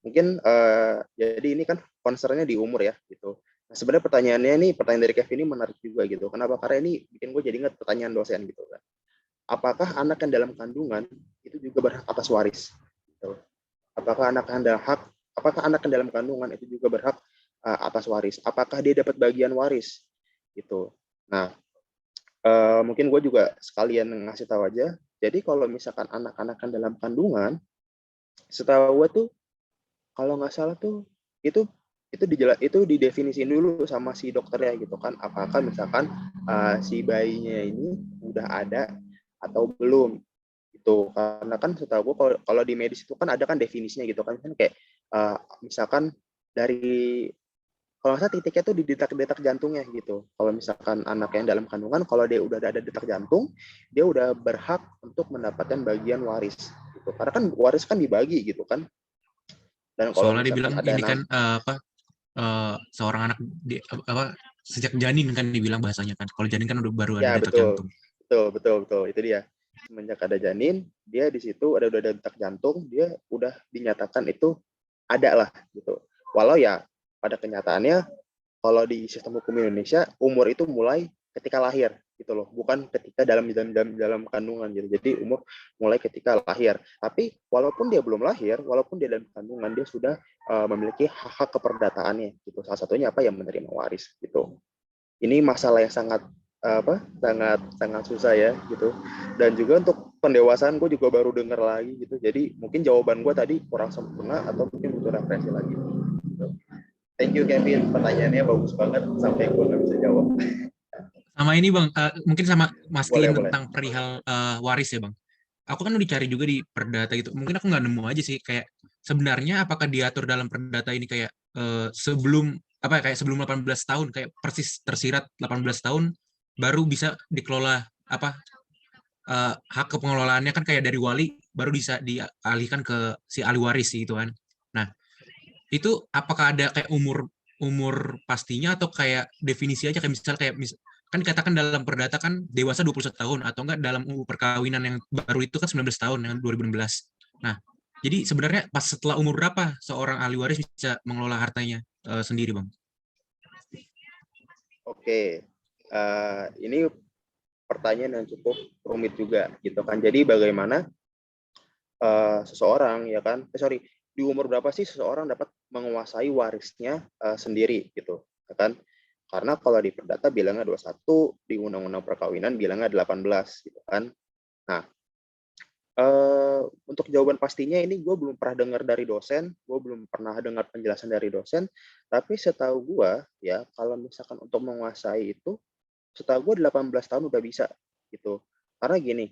mungkin jadi ini kan concern-nya di umur ya gitu. Nah, sebenarnya pertanyaan dari Kevin ini menarik juga gitu. Kenapa? Karena ini bikin gue jadi ingat pertanyaan dosen gitu kan. Apakah anak yang dalam kandungan itu juga berhak atas waris? Gitu. Apakah anak yang dalam kandungan itu juga berhak atas waris? Apakah dia dapat bagian waris? Gitu. Nah, mungkin gue juga sekalian ngasih tahu aja. Jadi kalau misalkan anak-anak yang dalam kandungan, setahu gue tuh kalau nggak salah tuh itu didefinisiin dulu sama si dokternya gitu kan, apakah misalkan si bayinya ini udah ada atau belum gitu. Karena kan setahu gue kalau di medis itu kan ada kan definisinya gitu kan kayak misalkan dari kalau nggak salah titiknya tuh di detak jantungnya gitu. Kalau misalkan anak yang dalam kandungan kalau dia udah ada detak jantung dia udah berhak untuk mendapatkan bagian waris gitu. Karena kan waris kan dibagi gitu kan. Dan kalau Soalnya dibilang ada ini kan seorang anak sejak janin kan dibilang bahasanya kan. Kalau janin kan udah baru ada ya detak jantung. betul itu dia. semenjak ada janin, dia di situ udah detak jantung, dia udah dinyatakan itu ada lah gitu. Walau ya pada kenyataannya kalau di sistem hukum Indonesia umur itu mulai ketika lahir gitu loh, bukan ketika dalam kandungan gitu. Jadi umur mulai ketika lahir. Tapi walaupun dia belum lahir, walaupun dia dalam kandungan, dia sudah memiliki hak-hak keperdataannya gitu. Salah satunya apa, yang menerima waris gitu. Ini masalah yang sangat sangat susah ya gitu. Dan juga untuk pendewasaan gue juga baru dengar lagi gitu. Jadi mungkin jawaban gue tadi kurang sempurna atau mungkin butuh referensi lagi gitu. Thank you Kevin, pertanyaannya bagus banget sampai gue nggak bisa jawab. Sama ini Bang, mungkin sama Boleh, mastiin boleh. tentang perihal waris ya Bang. Aku kan udah dicari juga di perdata gitu. Mungkin aku nggak nemu aja sih kayak sebenarnya apakah diatur dalam perdata ini kayak sebelum apa ya, kayak sebelum 18 tahun kayak persis tersirat 18 tahun baru bisa dikelola apa hak kepengelolaannya kan kayak dari wali baru bisa dialihkan ke si ahli waris gitu kan. Nah, itu apakah ada kayak umur pastinya atau kayak definisi aja kayak misal kan dikatakan dalam perdata kan dewasa 21 tahun atau enggak dalam UU perkawinan yang baru itu kan 19 tahun yang 2016. Nah, jadi sebenarnya pas setelah umur berapa seorang ahli waris bisa mengelola hartanya sendiri, Bang? Oke, ini pertanyaan yang cukup rumit juga gitu kan. Jadi bagaimana seseorang ya kan, di umur berapa sih seseorang dapat menguasai warisnya sendiri gitu, ya kan? Karena kalau di perdata bilangnya 21, di undang-undang perkawinan bilangnya 18 gitu kan. Nah, untuk jawaban pastinya ini gue belum pernah dengar dari dosen, gue belum pernah dengar penjelasan dari dosen, tapi setahu gue ya kalau misalkan untuk menguasai itu, setahu gue 18 tahun udah bisa gitu. Karena gini,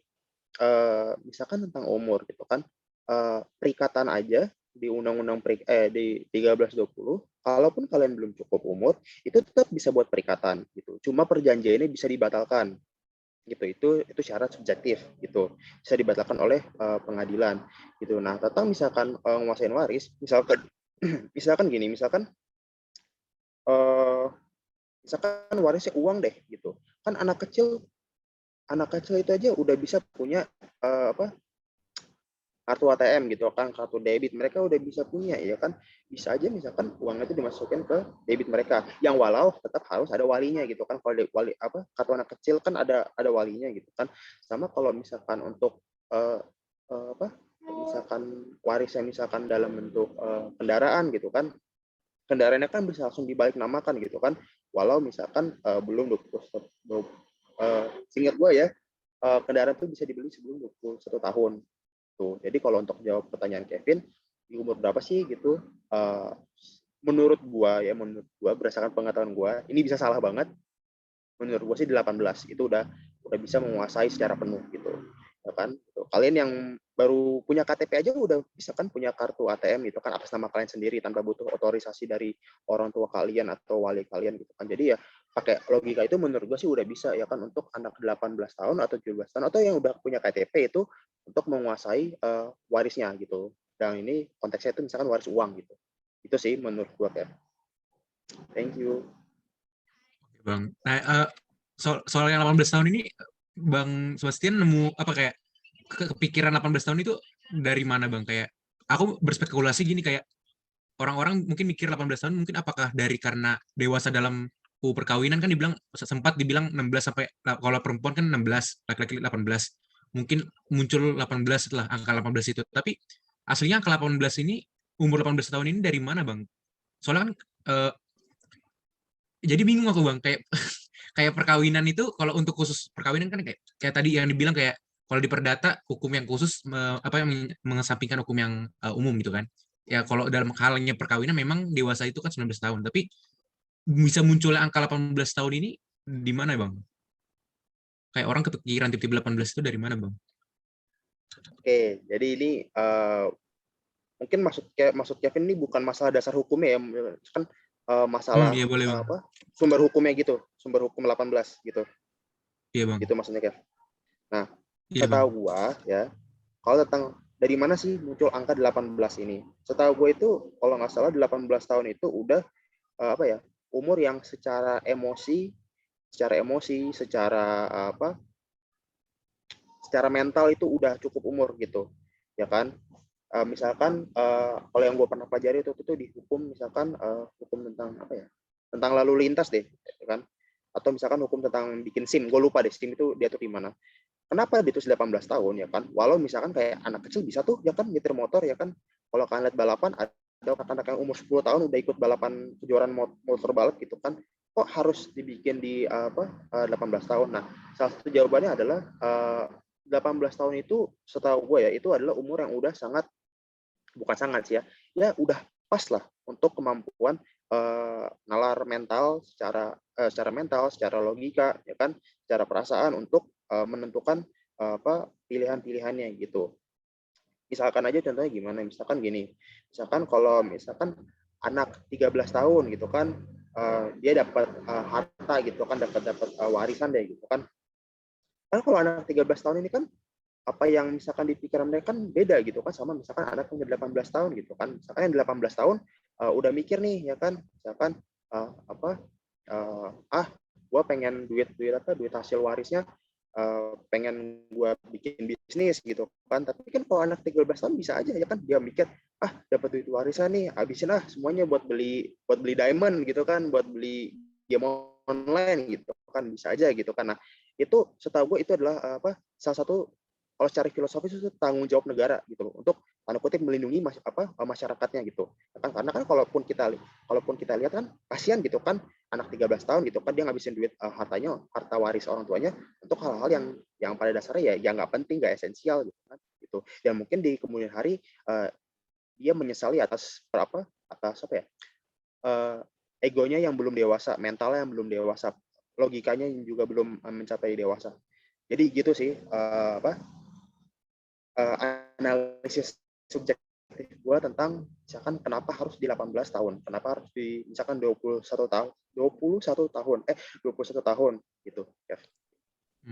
misalkan tentang umur gitu kan, perikatan aja di undang-undang di 1320, kalaupun kalian belum cukup umur, itu tetap bisa buat perikatan gitu. Cuma perjanjiannya bisa dibatalkan gitu. Itu syarat subjektif gitu. Bisa dibatalkan oleh pengadilan gitu. Nah, tentang misalkan nguasain waris, misalkan misalkan gini, misalkan warisnya uang deh gitu. Kan anak kecil itu aja udah bisa punya kartu ATM gitu kan, kartu debit mereka udah bisa punya ya kan. Bisa aja misalkan uang itu dimasukin ke debit mereka, yang walau tetap harus ada walinya gitu kan. Kalau kartu anak kecil kan ada walinya gitu kan. Sama kalau misalkan untuk misalkan warisnya misalkan dalam bentuk kendaraan gitu kan, kendaraannya kan bisa langsung dibalik namakan gitu kan, walau misalkan belum 20, seingat gue ya, kendaraan itu bisa dibeli sebelum 21 tahun tuh. Jadi kalau untuk jawab pertanyaan Kevin, di umur berapa sih gitu? Menurut gua berdasarkan pengetahuan gua, ini bisa salah banget. Menurut gua sih 18 itu udah bisa menguasai secara penuh gitu. Ya kan? Kalian yang baru punya KTP aja udah bisa kan punya kartu ATM gitu kan, atas nama kalian sendiri tanpa butuh otorisasi dari orang tua kalian atau wali kalian gitu kan. Jadi ya pakai logika itu menurut gue sih udah bisa ya kan, untuk anak 18 tahun atau 17 tahun atau yang udah punya KTP itu untuk menguasai warisnya gitu. Dan ini konteksnya itu misalkan waris uang gitu. Itu sih menurut gue kayak. Thank you. Bang. Nah, soal yang 18 tahun ini Bang Sebastian nemu apa kayak kepikiran 18 tahun itu dari mana Bang? Kayak aku berspekulasi gini kayak orang-orang mungkin mikir 18 tahun mungkin apakah dari karena dewasa dalam UU perkawinan kan sempat dibilang 16 sampai kalau perempuan kan 16, laki-laki 18. Mungkin muncul 18 setelah angka 18 itu. Tapi aslinya angka 18 ini umur 18 tahun ini dari mana Bang? Soalnya kan jadi bingung aku Bang kayak kayak perkawinan itu kalau untuk khusus perkawinan kan kayak tadi yang dibilang kayak kalau di perdata hukum yang khusus apa yang mengesampingkan hukum yang umum gitu kan. Ya kalau dalam halnya perkawinan memang dewasa itu kan 19 tahun, tapi bisa munculnya angka 18 tahun ini di mana Bang? Kayak orang kepikiran tiba-tiba 18 itu dari mana Bang? Oke, jadi ini mungkin maksud Kevin ini bukan masalah dasar hukumnya ya, kan masalah Iya boleh Bang. sumber hukumnya gitu, sumber hukum 18 gitu. Iya Bang. Gitu maksudnya Kev. Nah, Iya Bang. setahu gua ya, kalau tentang dari mana sih muncul angka 18 ini? Setahu gue itu kalau nggak salah 18 tahun itu udah umur yang secara emosi, secara secara mental itu udah cukup umur gitu, ya kan? Misalkan kalau yang gue pernah pelajari itu di hukum, misalkan hukum tentang apa ya? Tentang lalu lintas deh, ya kan? Atau misalkan hukum tentang bikin SIM, gue lupa deh SIM itu diatur di mana. Kenapa ditulis 18 tahun ya kan? Walau misalkan kayak anak kecil bisa tuh ya kan nyetir motor ya kan. Kalau kalian lihat balapan ada anak-anak yang umur 10 tahun udah ikut balapan kejuaraan motor balap gitu kan. Kok harus dibikin di 18 tahun? Nah, salah satu jawabannya adalah 18 tahun itu setahu gue ya itu adalah umur yang udah sangat, bukan sangat sih ya, ya udah pas lah untuk kemampuan nalar mental secara mental, secara logika ya kan, secara perasaan untuk menentukan pilihan-pilihannya gitu. Misalkan aja contohnya gimana, misalkan gini, misalkan kalau misalkan anak 13 tahun gitu kan, dia dapat harta gitu kan, dapat warisan deh gitu kan. Kan kalau anak 13 tahun ini kan apa yang misalkan di pikiran mereka kan beda gitu kan sama misalkan anak yang 18 tahun gitu kan. Misalkan yang 18 tahun udah mikir nih ya kan, misalkan gue pengen duit hasil warisnya, pengen gue bikin bisnis gitu kan. Tapi kan kalau anak 13 tahun bisa aja ya kan dia mikir dapat duit warisan nih, habisin semuanya buat beli diamond gitu kan, buat beli game online gitu kan, bisa aja gitu kan. Nah itu setahu gue itu adalah salah satu, kalau secara filosofis itu tanggung jawab negara gitu loh, untuk tanda kutip melindungi masyarakatnya gitu kan. Karena kan kalaupun kita lihat kan kasihan gitu kan anak 13 tahun gitu kan, dia ngabisin duit harta waris orang tuanya untuk hal-hal yang pada dasarnya ya nggak penting, nggak esensial gitu kan gitu. Dan mungkin di kemudian hari dia menyesali atas egonya yang belum dewasa, mentalnya yang belum dewasa, logikanya yang juga belum mencapai dewasa. Jadi gitu sih analisis subjektif gue tentang misalkan kenapa harus di 18 tahun, kenapa harus di misalkan 21 tahun gitu. Ya.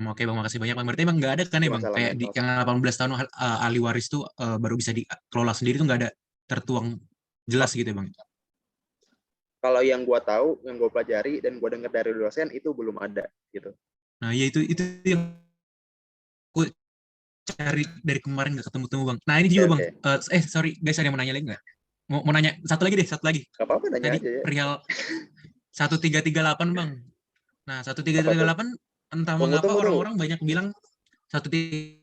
Oke Bang, makasih banyak Bang. Berarti emang nggak ada kan ya Bang, Masalah kayak mental. yang 18 tahun ahli waris tuh baru bisa dikelola sendiri tuh nggak ada tertuang jelas gitu ya Bang? Kalau yang gue tahu, yang gue pelajari dan gue dengar dari dosen itu belum ada gitu. Nah ya itu yang aku cari dari kemarin nggak ketemu Bang. Nah ini juga Bang, sorry guys, ada yang mau nanya lagi nggak? Mau nanya satu lagi. Gak apa-apa, nanya Tadi aja ya. perihal 1338 Bang. Nah 1338 entah mengapa Tunggu. orang-orang banyak bilang 1338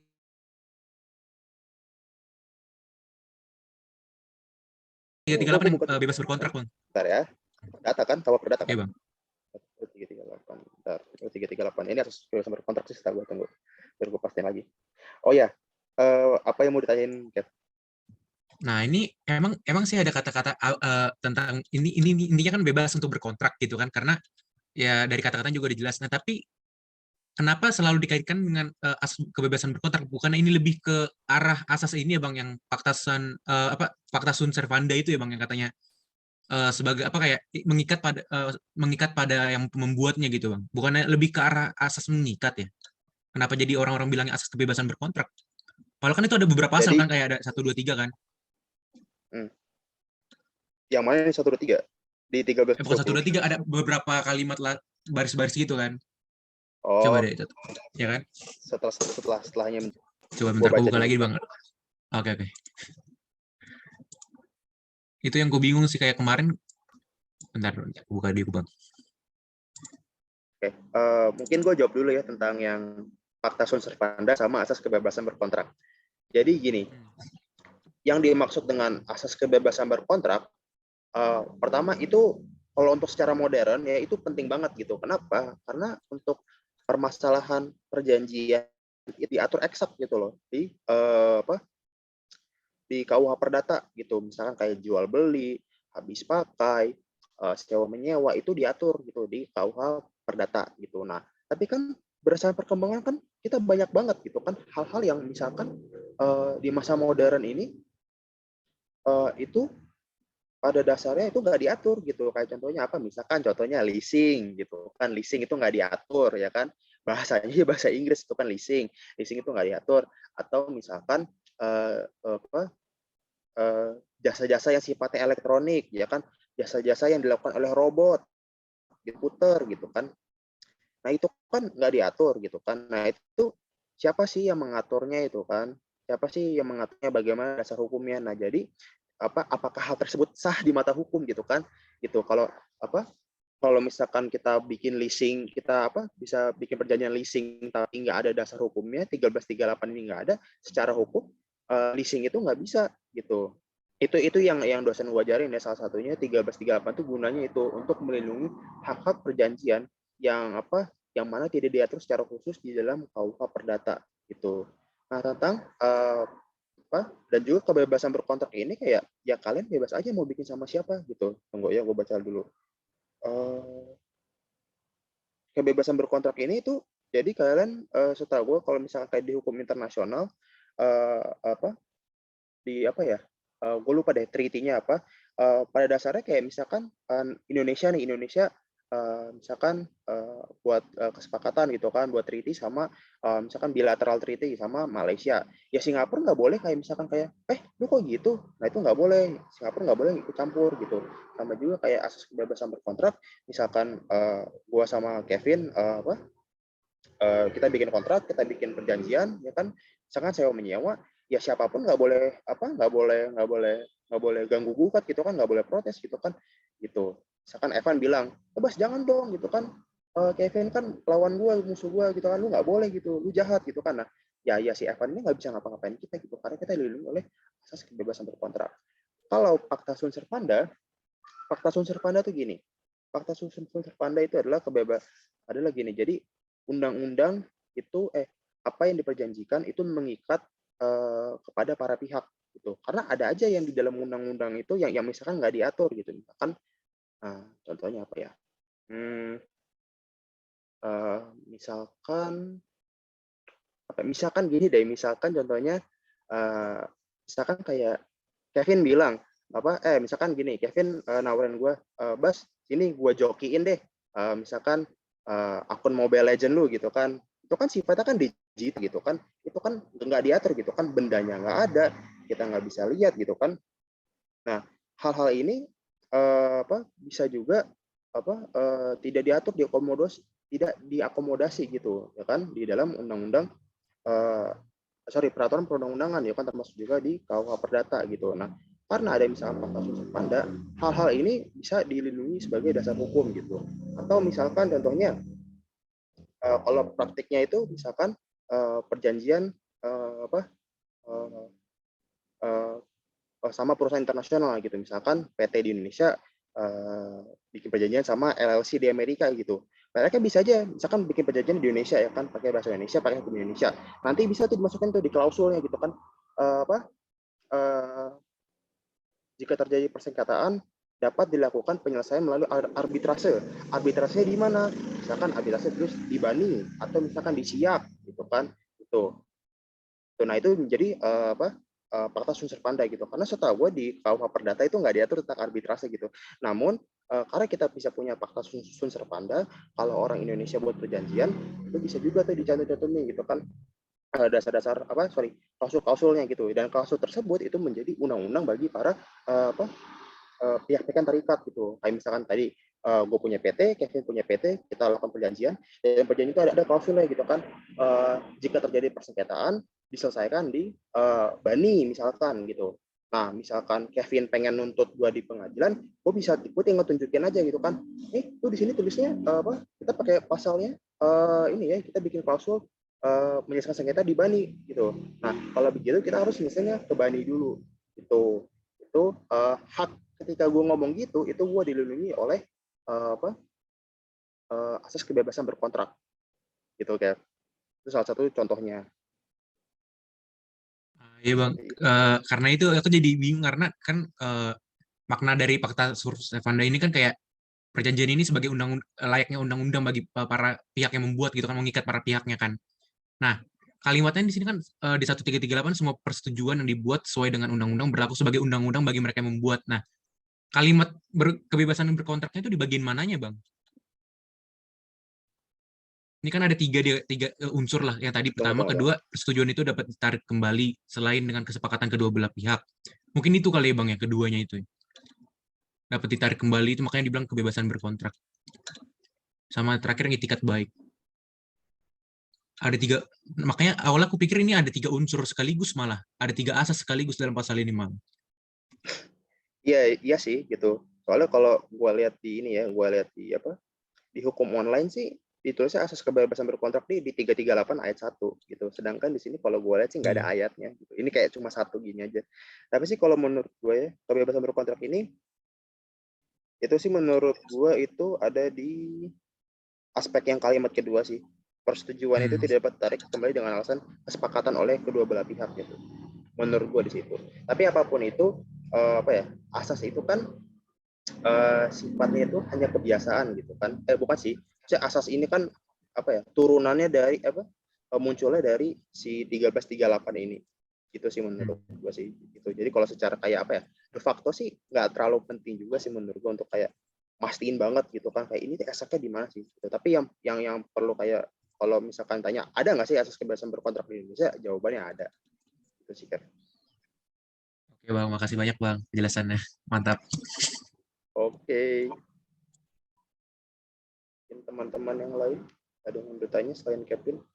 yang bebas berkontrak Bang. Bentar ya. Data kan, tahu perdata Oke kan? Bang. 338. Bentar, 338. Ini harus berkontrak sih, gue tunggu. Biar gue pastiin lagi. Oh ya, apa yang mau ditanyain, Kat? Nah ini emang sih ada kata-kata tentang intinya kan bebas untuk berkontrak gitu kan, karena ya dari kata-kata juga dijelas. Nah tapi kenapa selalu dikaitkan dengan asas kebebasan berkontrak? Bukannya ini lebih ke arah asas ini ya Bang, yang fakta sunt servanda itu ya Bang, yang katanya sebagai kayak mengikat pada yang membuatnya gitu Bang. Bukannya lebih ke arah asas mengikat ya? Kenapa jadi orang-orang bilangnya asas kebebasan berkontrak? Padahal kan itu ada beberapa pasal Jadi, kan, kayak ada 1, 2, 3 kan? yang mana ini 1, 2, 3? Di 13, Bukan 1, 2, 3, 20. ada beberapa kalimat baris-baris gitu kan? Oh, Coba deh, ya kan? setelahnya. Coba bentar, aku buka lagi Bang. Oke. Itu yang gue bingung sih, kayak kemarin. Bentar, aku buka dulu Bang. Oke, mungkin gue jawab dulu ya tentang yang fakta sunt servanda sama asas kebebasan berkontrak. Jadi gini, yang dimaksud dengan asas kebebasan berkontrak, pertama itu kalau untuk secara modern ya itu penting banget gitu. Kenapa? Karena untuk permasalahan perjanjian itu diatur eksak gitu loh di KUH Perdata gitu. Misalkan kayak jual beli, habis pakai, sewa menyewa itu diatur gitu di KUH Perdata gitu. Nah, tapi kan berdasarkan perkembangan kan kita banyak banget gitu kan hal-hal yang misalkan di masa modern ini itu pada dasarnya itu nggak diatur gitu. Kayak contohnya apa? Misalkan contohnya leasing gitu kan, leasing itu nggak diatur ya kan, bahasanya bahasa Inggris itu kan leasing itu nggak diatur. Atau misalkan jasa-jasa yang sifatnya elektronik ya kan, jasa-jasa yang dilakukan oleh robot diputer gitu kan. Nah itu kan nggak diatur gitu kan. Nah itu siapa sih yang mengaturnya itu kan? Siapa sih yang mengaturnya, bagaimana dasar hukumnya? Nah, jadi apakah hal tersebut sah di mata hukum gitu kan? Gitu. Kalau misalkan kita bikin leasing, kita bisa bikin perjanjian leasing tapi nggak ada dasar hukumnya, 1338 ini nggak ada, secara hukum leasing itu nggak bisa gitu. Itu yang dosen wajarin ya, salah satunya 1338 itu gunanya itu untuk melindungi hak-hak perjanjian yang mana tidak diatur secara khusus di dalam KUH Perdata gitu. Nah, tentang dan juga kebebasan berkontrak ini kayak ya kalian bebas aja mau bikin sama siapa gitu. Tunggu ya, gue baca dulu. Kebebasan berkontrak ini itu jadi kalian setahu gue kalau misalkan kayak di hukum internasional gue lupa deh treaty-nya apa. Pada dasarnya kayak misalkan Indonesia misalkan buat kesepakatan gitu kan, buat treaty sama misalkan bilateral treaty sama Malaysia. Ya Singapura nggak boleh kayak misalkan kayak lu kok gitu. Nah itu nggak boleh. Singapura nggak boleh ikut campur gitu. Sama juga kayak asas kebebasan berkontrak. Misalkan gue sama Kevin kita bikin kontrak, kita bikin perjanjian, ya kan? Misalkan sewa menyewa, ya siapapun nggak boleh ganggu gugat gitu kan, nggak boleh protes gitu kan, gitu. Misalkan Evan bilang, Bas jangan dong gitu kan, Kevin kan lawan gue, musuh gue gitu kan, lu nggak boleh gitu, lu jahat gitu kan. Nah, ya si Evan ini nggak bisa ngapa-ngapain kita gitu, karena kita dilindungi oleh asas kebebasan berkontrak. Kalau Pakta Sunt Servanda tuh gini, Pakta Sunt Servanda itu adalah gini, jadi undang-undang itu apa yang diperjanjikan itu mengikat kepada para pihak gitu. Karena ada aja yang di dalam undang-undang itu yang misalkan nggak diatur gitu. Misalkan contohnya apa ya? Misalkan gini deh, misalkan contohnya misalkan kayak Kevin bilang misalkan gini, Kevin nawarin gue, Bas, sini gue jokiin deh, misalkan akun Mobile Legend lu gitu kan, itu kan sifatnya kan digital gitu kan, itu kan nggak diatur gitu kan, bendanya nggak ada, kita nggak bisa lihat gitu kan. Nah, hal-hal ini bisa juga tidak diatur, tidak diakomodasi gitu ya kan di dalam undang-undang peraturan perundang-undangan ya kan, termasuk juga di KUH Perdata gitu. Nah, karena ada misalkan Pakta Sunt Servanda, hal-hal ini bisa dilindungi sebagai dasar hukum gitu. Atau misalkan contohnya kalau praktiknya itu misalkan perjanjian sama perusahaan internasional gitu, misalkan PT di Indonesia bikin perjanjian sama LLC di Amerika gitu. Mereka bisa aja misalkan bikin perjanjian di Indonesia ya kan, pakai bahasa Indonesia, pakai hukum Indonesia. Nanti bisa tuh dimasukkan tuh di klausulnya gitu kan. Jika terjadi persengketaan dapat dilakukan penyelesaian melalui arbitrase. Arbitrasenya di mana? Misalkan arbitrase terus di Bani atau misalkan di Siak gitu kan. Nah itu menjadi Pakta Sunt Servanda gitu. Karena setahu gue di KUH Perdata itu nggak diatur tentang arbitrase gitu. Namun karena kita bisa punya Pakta Sunt Servanda, kalau orang Indonesia buat perjanjian itu bisa juga tuh dicantum-cantumin gitu kan, dasar-dasar klausul-klausulnya gitu. Dan klausul tersebut itu menjadi undang-undang bagi para pihak-pihak yang terikat gitu. Kayak misalkan tadi gue punya PT, Kevin punya PT, kita lakukan perjanjian, dan perjanjian itu ada klausulnya gitu kan. Jika terjadi persengketaan diselesaikan di Bani misalkan gitu. Nah, misalkan Kevin pengen nuntut gue di pengadilan, gue tinggal tunjukin aja gitu kan. Tuh di sini tulisnya kita pakai pasalnya ini ya, kita bikin klausul menyelesaikan sengketa di Bani gitu. Nah, kalau begitu kita harus misalnya ke Bani dulu gitu. Itu hak ketika gue ngomong gitu, itu gue dilindungi oleh asas kebebasan berkontrak gitu kayak. Itu salah satu contohnya. Iya bang, karena itu aku jadi bingung karena kan makna dari Pakta Sunt Servanda ini kan kayak perjanjian ini sebagai layaknya undang-undang bagi para pihak yang membuat gitu kan, mengikat para pihaknya kan. Nah, kalimatnya di sini kan di 1338 semua persetujuan yang dibuat sesuai dengan undang-undang berlaku sebagai undang-undang bagi mereka yang membuat. Nah, kalimat kebebasan berkontraknya itu di bagian mananya, Bang? Ini kan ada tiga unsur lah. Yang tadi pertama, kedua, persetujuan itu dapat ditarik kembali selain dengan kesepakatan kedua belah pihak. Mungkin itu kali ya, Bang, ya, keduanya itu. Dapat ditarik kembali, itu makanya dibilang kebebasan berkontrak. Sama terakhir yang itikat baik. Ada 3, makanya awalnya aku pikir ini ada 3 unsur sekaligus malah. Ada 3 asas sekaligus dalam pasal ini, Mang. Iya, iya sih gitu. Soalnya kalau gua lihat di ini ya, gua lihat di apa? Di hukum online sih ditulisnya asas kebebasan berkontrak di 338 ayat 1 gitu. Sedangkan di sini kalau gue lihat sih nggak ada ayatnya gitu. Ini kayak cuma satu gini aja. Tapi sih kalau menurut gue ya, kebebasan berkontrak ini itu sih menurut gue itu ada di aspek yang kalimat kedua sih. Persetujuan itu tidak dapat ditarik kembali dengan alasan kesepakatan oleh kedua belah pihak gitu. Menurut gue di situ. Tapi apapun itu apa ya? Asas itu kan sifatnya itu hanya kebiasaan gitu kan. Bukan sih. Asas ini kan apa ya? Turunannya dari apa? Munculnya dari si 1338 ini. Gitu sih menurut gue sih gitu. Jadi kalau secara kayak apa ya? De facto sih nggak terlalu penting juga sih menurut gue untuk kayak mastiin banget gitu kan kayak ini asasnya di mana sih gitu. Tapi yang perlu kayak kalau misalkan tanya ada nggak sih asas kebebasan berkontrak di Indonesia, jawabannya ada gitu sih kan. Oke Bang, makasih banyak Bang penjelasannya, mantap. Oke. Mungkin teman-teman yang lain ada yang bertanya selain Kevin?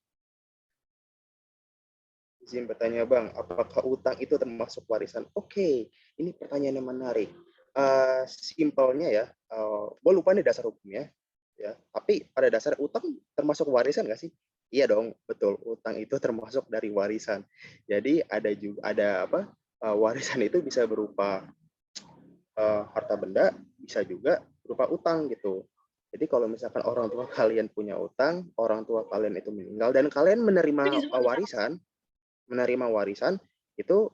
Izin bertanya Bang, apakah utang itu termasuk warisan? Oke, ini pertanyaan yang menarik. Simpelnya ya, gue lupa nih dasar hukumnya, ya. Tapi pada dasar utang termasuk warisan nggak sih? Iya dong, betul. Utang itu termasuk dari warisan. Jadi ada apa? Warisan itu bisa berupa harta benda, bisa juga berupa utang gitu. Jadi kalau misalkan orang tua kalian punya utang, orang tua kalian itu meninggal dan kalian menerima warisan itu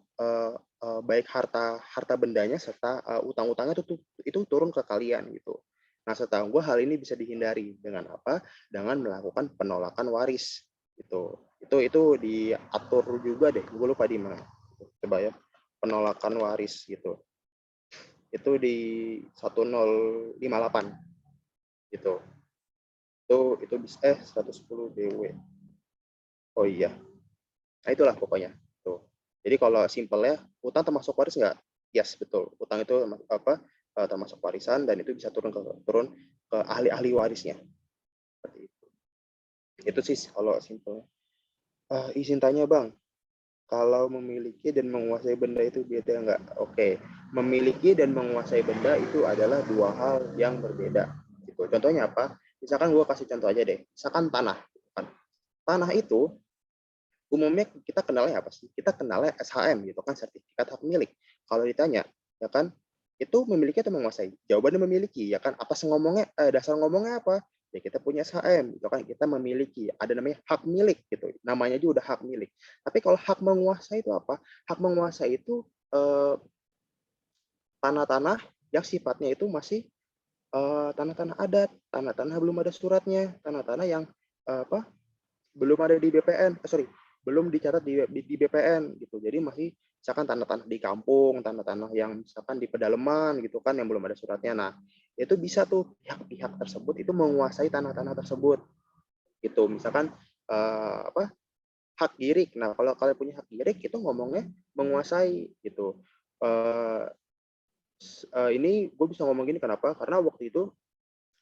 baik harta bendanya serta utang-utangnya itu turun ke kalian gitu. Nah, setahu gue hal ini bisa dihindari dengan apa? Dengan melakukan penolakan waris gitu. Itu diatur juga deh. Gue lupa di mana. Coba ya, penolakan waris gitu. Itu di 1058 gitu. Itu bisa 110 BW. Oh iya. Nah, itulah pokoknya. Tuh. Jadi kalau simpelnya utang termasuk waris nggak? Yes, betul. Utang itu apa? Termasuk warisan dan itu bisa turun ke ahli-ahli warisnya. Seperti itu. Itu sih kalau simpelnya. Izin tanya Bang, kalau memiliki dan menguasai benda itu beda nggak? Oke, memiliki dan menguasai benda itu adalah dua hal yang berbeda. Gitu. Contohnya apa? Misalkan gue kasih contoh aja deh. Misalkan tanah. Tanah itu umumnya kita kenalnya apa sih? Kita kenalnya SHM gitu kan, sertifikat hak milik. Kalau ditanya, ya kan, itu memiliki atau menguasai? Jawabannya memiliki, ya kan? Atas ngomongnya, dasar ngomongnya apa? Ya kita punya SHM, gitu kan? Kita memiliki, ada namanya hak milik gitu. Namanya juga udah hak milik. Tapi kalau hak menguasai itu apa? Hak menguasai itu tanah-tanah yang sifatnya itu masih tanah-tanah adat, tanah-tanah belum ada suratnya, tanah-tanah yang apa? Belum ada di BPN, belum dicatat di BPN gitu. Jadi masih misalkan tanah-tanah di kampung, tanah-tanah yang misalkan di pedalaman gitu kan yang belum ada suratnya. Nah, itu bisa tuh pihak-pihak tersebut itu menguasai tanah-tanah tersebut. Gitu. Misalkan apa? Hak girik. Nah, kalau kalian punya hak girik itu ngomongnya menguasai gitu. Ini gue bisa ngomong gini kenapa? Karena waktu itu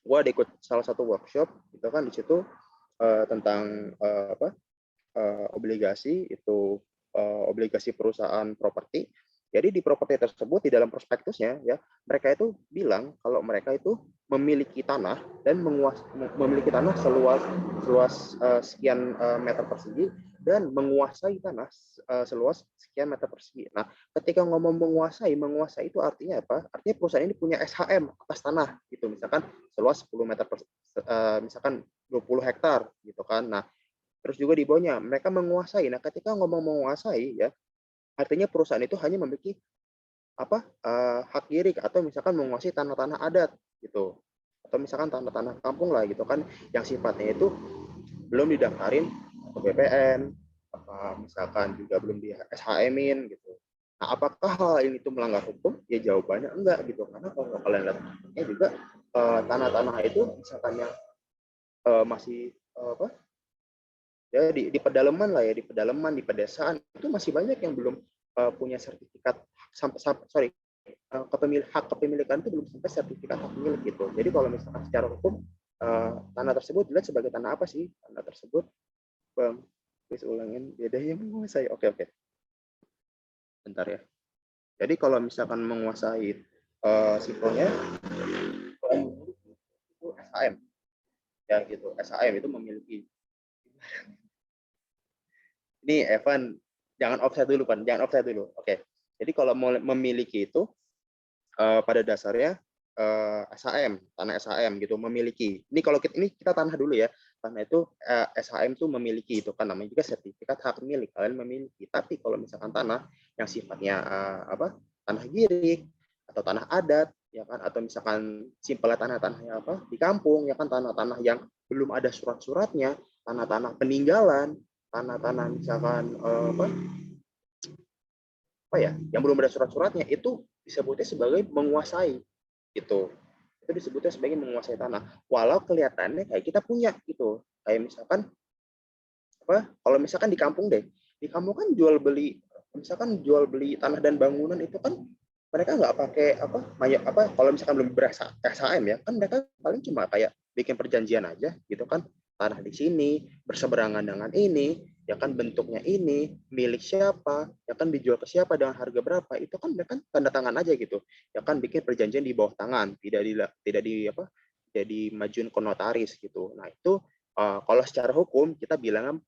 gue ada ikut salah satu workshop gitu kan di situ tentang apa? Obligasi itu obligasi perusahaan properti. Jadi di properti tersebut di dalam prospektusnya ya mereka itu bilang kalau mereka itu memiliki tanah dan memiliki tanah seluas sekian meter persegi dan menguasai tanah seluas sekian meter persegi. Nah, ketika ngomong menguasai itu artinya apa? Artinya perusahaan ini punya SHM atas tanah gitu. Misalkan seluas 10 meter misalkan 20 hektar gitu kan. Nah, terus juga di bawahnya mereka menguasai. Nah, ketika ngomong menguasai ya, artinya perusahaan itu hanya memiliki apa hak girik atau misalkan menguasai tanah-tanah adat gitu. Atau misalkan tanah-tanah kampung lah gitu kan yang sifatnya itu belum didaftarin ke BPN, apa misalkan juga belum di SHM-in gitu. Nah, apakah hal ini itu melanggar hukum? Ya jawabannya enggak gitu. Karena kalau kalian lihat juga tanah-tanah itu misalkan yang masih apa ya di pedalaman lah ya di pedalaman di pedesaan itu masih banyak yang belum punya sertifikat sampai hak kepemilikan itu belum sampai sertifikat hak milik gitu. Jadi kalau misalkan secara hukum tanah tersebut dilihat sebagai tanah apa sih? Tanah tersebut Bang, please ulangin. Beda yang menguasai. Oke, oke. Bentar ya. Jadi kalau misalkan menguasai simpelnya itu SHM ya gitu. SHM itu memiliki. Ini Evan, jangan offset dulu Pan, jangan offset dulu. Oke. Jadi kalau mau memiliki itu pada dasarnya SHM, tanah SHM gitu memiliki. Ini kalau kita tanah dulu ya. Tanah itu SHM itu memiliki, itu kan namanya juga sertifikat hak milik, kalian memiliki. Tapi kalau misalkan tanah yang sifatnya tanah girik atau tanah adat ya kan, atau misalkan simpelnya tanah-tanahnya di kampung ya kan, tanah-tanah yang belum ada surat-suratnya, tanah-tanah peninggalan, tanah-tanah misalkan yang belum ada surat-suratnya, itu disebutnya sebagai menguasai gitu. Itu disebutnya sebagai menguasai tanah. Walau kelihatannya kayak kita punya gitu. Kayak misalkan kalau misalkan di kampung deh, di kampung kan jual beli tanah dan bangunan itu kan mereka nggak pakai kalau misalkan belum berasa SHM ya kan, mereka paling cuma kayak bikin perjanjian aja gitu kan, tanah di sini berseberangan dengan ini ya kan, bentuknya ini milik siapa ya kan, dijual ke siapa dengan harga berapa, itu kan mereka tanda tangan aja gitu ya kan, bikin perjanjian di bawah tangan, tidak dimajuin ke notaris gitu. Nah itu kalau secara hukum kita bilang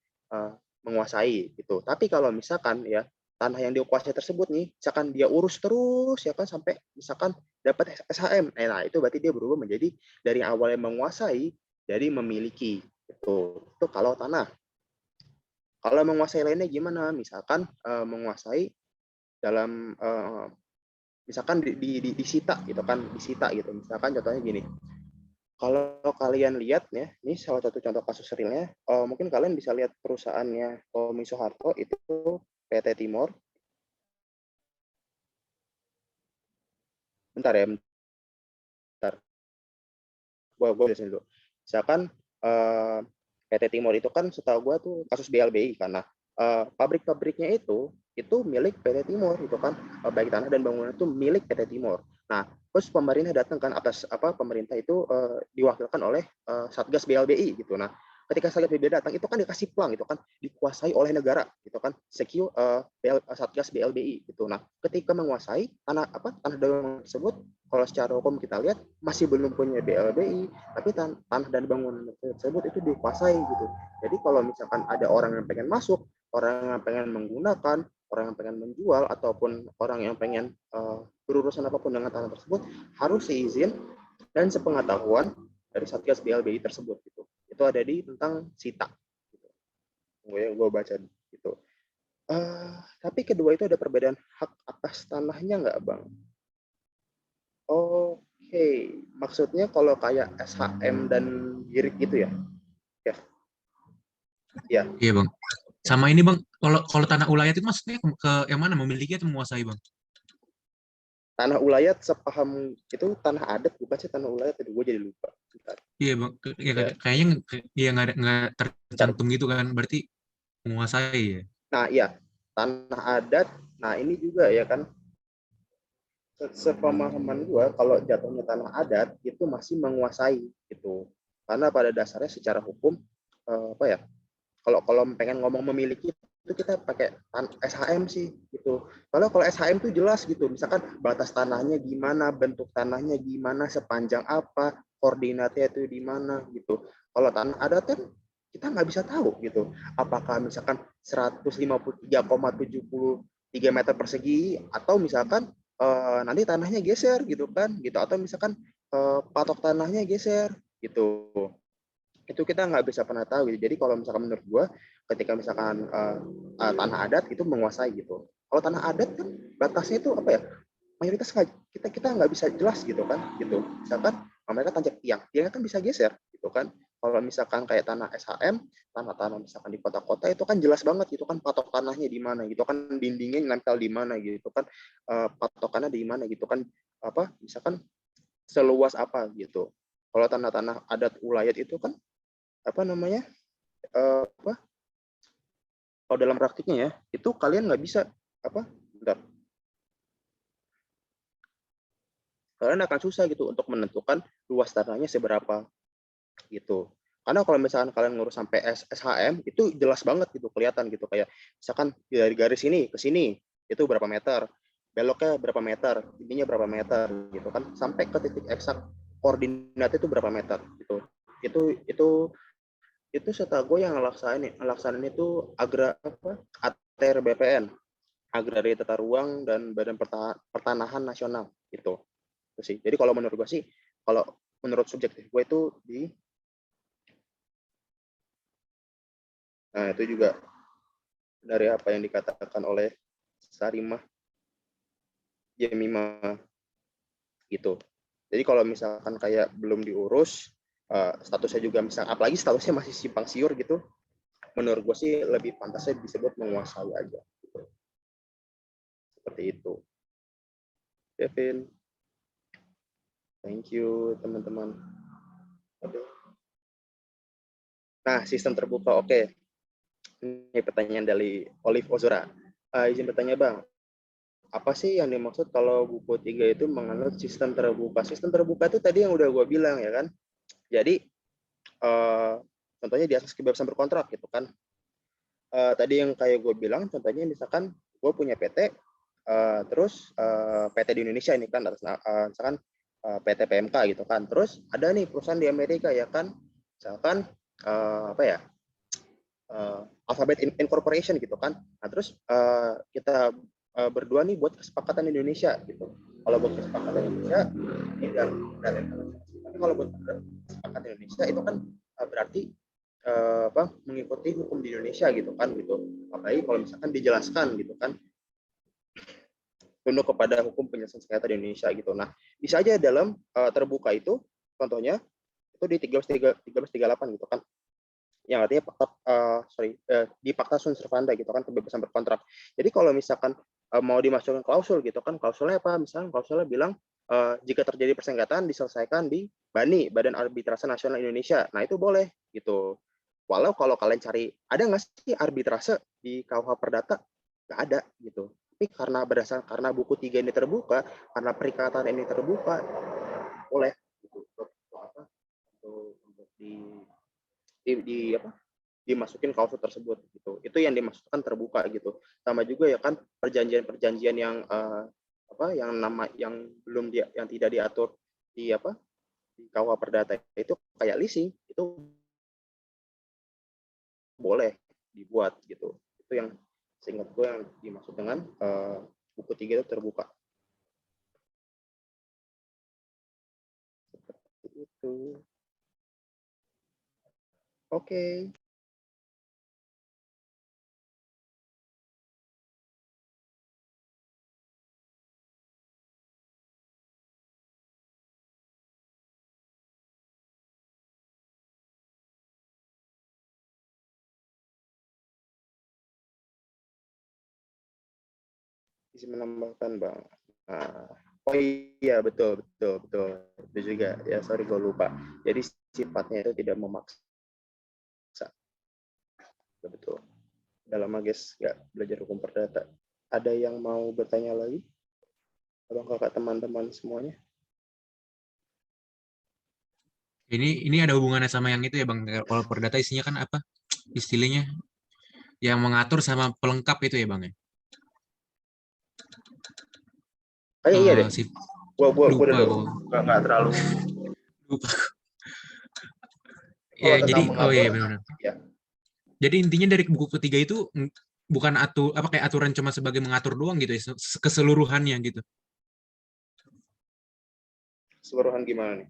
menguasai gitu. Tapi kalau misalkan ya tanah yang dikuasai tersebut nih, misalkan dia urus terus ya kan sampai misalkan dapat SHM, nah itu berarti dia berubah menjadi dari awalnya menguasai jadi memiliki. Itu kalau tanah. Kalau menguasai lainnya gimana? Misalkan menguasai dalam misalkan disita gitu kan, disita gitu. Misalkan contohnya gini. Kalau kalian lihat ya, ini salah satu contoh kasus realnya, mungkin kalian bisa lihat perusahaannya Tommy Soeharto itu PT Timor. Bentar ya, bentar. Gue jelasin dulu. Misalkan PT Timor itu kan setahu gue tuh kasus BLBI, karena pabrik-pabriknya itu milik PT Timor itu kan, baik tanah dan bangunan itu milik PT Timor. Nah, terus pemerintah datang kan, atas pemerintah itu diwakilkan oleh Satgas BLBI gitu. Nah, ketika Satgas BLBI datang itu kan dikasih pelang itu kan, dikuasai oleh negara gitu kan, secure Satgas BLBI gitu. Nah, ketika menguasai tanah dan bangunan tersebut, kalau secara hukum kita lihat masih belum punya BLBI, tapi tanah dan bangunan tersebut itu dikuasai gitu. Jadi kalau misalkan ada orang yang pengen masuk, orang yang pengen menggunakan, orang yang pengen menjual, ataupun orang yang pengen berurusan apapun dengan tanah tersebut, harus seizin dan sepengetahuan dari Satgas BLBI tersebut gitu. Itu ada di tentang SITA. Gitu. Gue baca gitu. Tapi kedua itu ada perbedaan hak atas tanahnya nggak, Bang? Oke, maksudnya kalau kayak SHM dan girik gitu ya? Ya. Ya. Iya bang. Sama ini bang, kalau tanah ulayat itu maksudnya ke yang mana, memiliki atau menguasai bang? Tanah ulayat sepaham itu tanah adat, bukan sih tanah ulayat? Gue jadi lupa. Bentar. Iya bang, ya, Ya, kayaknya ya nggak bentar. tercantum gitu kan, berarti menguasai ya. Nah, iya, tanah adat. Nah, ini juga ya kan, sepemahaman gue kalau jatuhnya tanah adat itu masih menguasai gitu. Karena pada dasarnya secara hukum kalau pengen ngomong memiliki itu kita pakai SHM sih gitu. Kalau SHM itu jelas gitu, misalkan batas tanahnya gimana, bentuk tanahnya gimana, sepanjang apa, koordinatnya itu di mana gitu. Kalau tanah adat kan kita nggak bisa tahu gitu, apakah misalkan 153,73 meter persegi, atau misalkan nanti tanahnya geser gitu kan, gitu, atau misalkan patok tanahnya geser gitu. Itu kita nggak bisa pernah tahu gitu. Jadi kalau misalkan menurut gue, ketika misalkan tanah adat itu menguasai gitu. Kalau tanah adat kan batasnya itu apa ya, mayoritas kita nggak bisa jelas gitu kan, gitu. Misalkan mereka tancap tiangnya kan bisa geser gitu kan. Kalau misalkan kayak tanah SHM, tanah-tanah misalkan di kota-kota itu kan jelas banget gitu kan, patok tanahnya di mana gitu kan, dindingnya nempel di mana gitu kan, patokannya di mana gitu kan, misalkan seluas apa gitu. Kalau tanah-tanah adat ulayat itu kan kalau dalam praktiknya ya, itu kalian nggak bisa bentar, kalian akan susah gitu untuk menentukan luas tanahnya seberapa gitu. Karena kalau misalkan kalian ngurus sampai SHM itu jelas banget gitu, kelihatan gitu, kayak misalkan dari garis ini ke sini itu berapa meter, beloknya berapa meter, ininya berapa meter gitu kan, sampai ke titik eksak koordinatnya itu berapa meter gitu. Itu setahu gue yang ngelaksanain itu ATR BPN, Agraria Tata Ruang dan Badan Pertanahan Nasional gitu. Itu sih. Jadi kalau menurut gue sih, kalau menurut subjektif gue itu nah itu juga dari apa yang dikatakan oleh Sarimah Jemimah gitu. Jadi kalau misalkan kayak belum diurus, statusnya juga misal, apalagi statusnya masih simpang siur gitu, menurut gue sih lebih pantasnya disebut menguasai aja. Gitu. Seperti itu. Kevin, thank you teman-teman. Nah, sistem terbuka, oke. Ini pertanyaan dari Olive Ozora. Izin bertanya Bang, apa sih yang dimaksud kalau buku 3 itu menganut sistem terbuka? Sistem terbuka itu tadi yang udah gue bilang ya kan. Jadi contohnya di asas kebebasan berkontrak gitu kan. Tadi yang kayak gue bilang, contohnya misalkan gue punya PT, terus PT di Indonesia ini kan, misalkan PT PMK gitu kan. Terus ada nih perusahaan di Amerika ya kan, misalkan Alphabet Incorporation gitu kan. Nah terus kita berdua nih buat kesepakatan Indonesia gitu. Kalau buat kesepakatan Indonesia ini dan tapi kalau buat kesepakatan Indonesia itu kan berarti mengikuti hukum di Indonesia gitu kan gitu. Apalagi kalau misalkan dijelaskan gitu kan tunduk kepada hukum penyelesaian sengketa di Indonesia gitu. Nah bisa aja dalam terbuka itu contohnya itu di 1338 gitu kan, yang artinya di Pakta Sunt Servanda gitu kan, kebebasan berkontrak. Jadi kalau misalkan mau dimasukkan klausul gitu kan, klausulnya apa? Misalnya klausulnya bilang jika terjadi persengketaan diselesaikan di BANI, Badan Arbitrase Nasional Indonesia. Nah itu boleh gitu. Walau kalau kalian cari ada nggak sih arbitrase di KUH Perdata? Nggak ada gitu. Tapi karena buku 3 ini terbuka, karena perikatan ini terbuka, boleh gitu untuk dimasukin klausul tersebut gitu. Itu yang dimaksudkan terbuka gitu. Sama juga ya kan perjanjian-perjanjian yang yang belum yang tidak diatur di di KUH Perdata itu kayak leasing itu boleh dibuat gitu. Itu yang seingat gue yang dimaksud dengan buku 3 itu terbuka. Seperti itu. Oke. Bisa menambahkan Bang. Nah, oh iya betul itu juga ya, sorry gue lupa. Jadi sifatnya itu tidak memaksa. Betul. Dalam Mages nggak belajar hukum perdata. Ada yang mau bertanya lagi? Abang kakak teman-teman semuanya? Ini ada hubungannya sama yang itu ya Bang. Kalau perdata isinya kan apa? Istilahnya yang mengatur sama pelengkap itu ya Bang ya. Kayak iya deh. Gua lupa dulu nggak terlalu lupa. kalau Ya jadi tentang iya mengatur. benar. Ya. Jadi intinya dari buku ketiga itu bukan kayak aturan cuma sebagai mengatur doang gitu ya, keseluruhannya gitu. Keseluruhan gimana nih?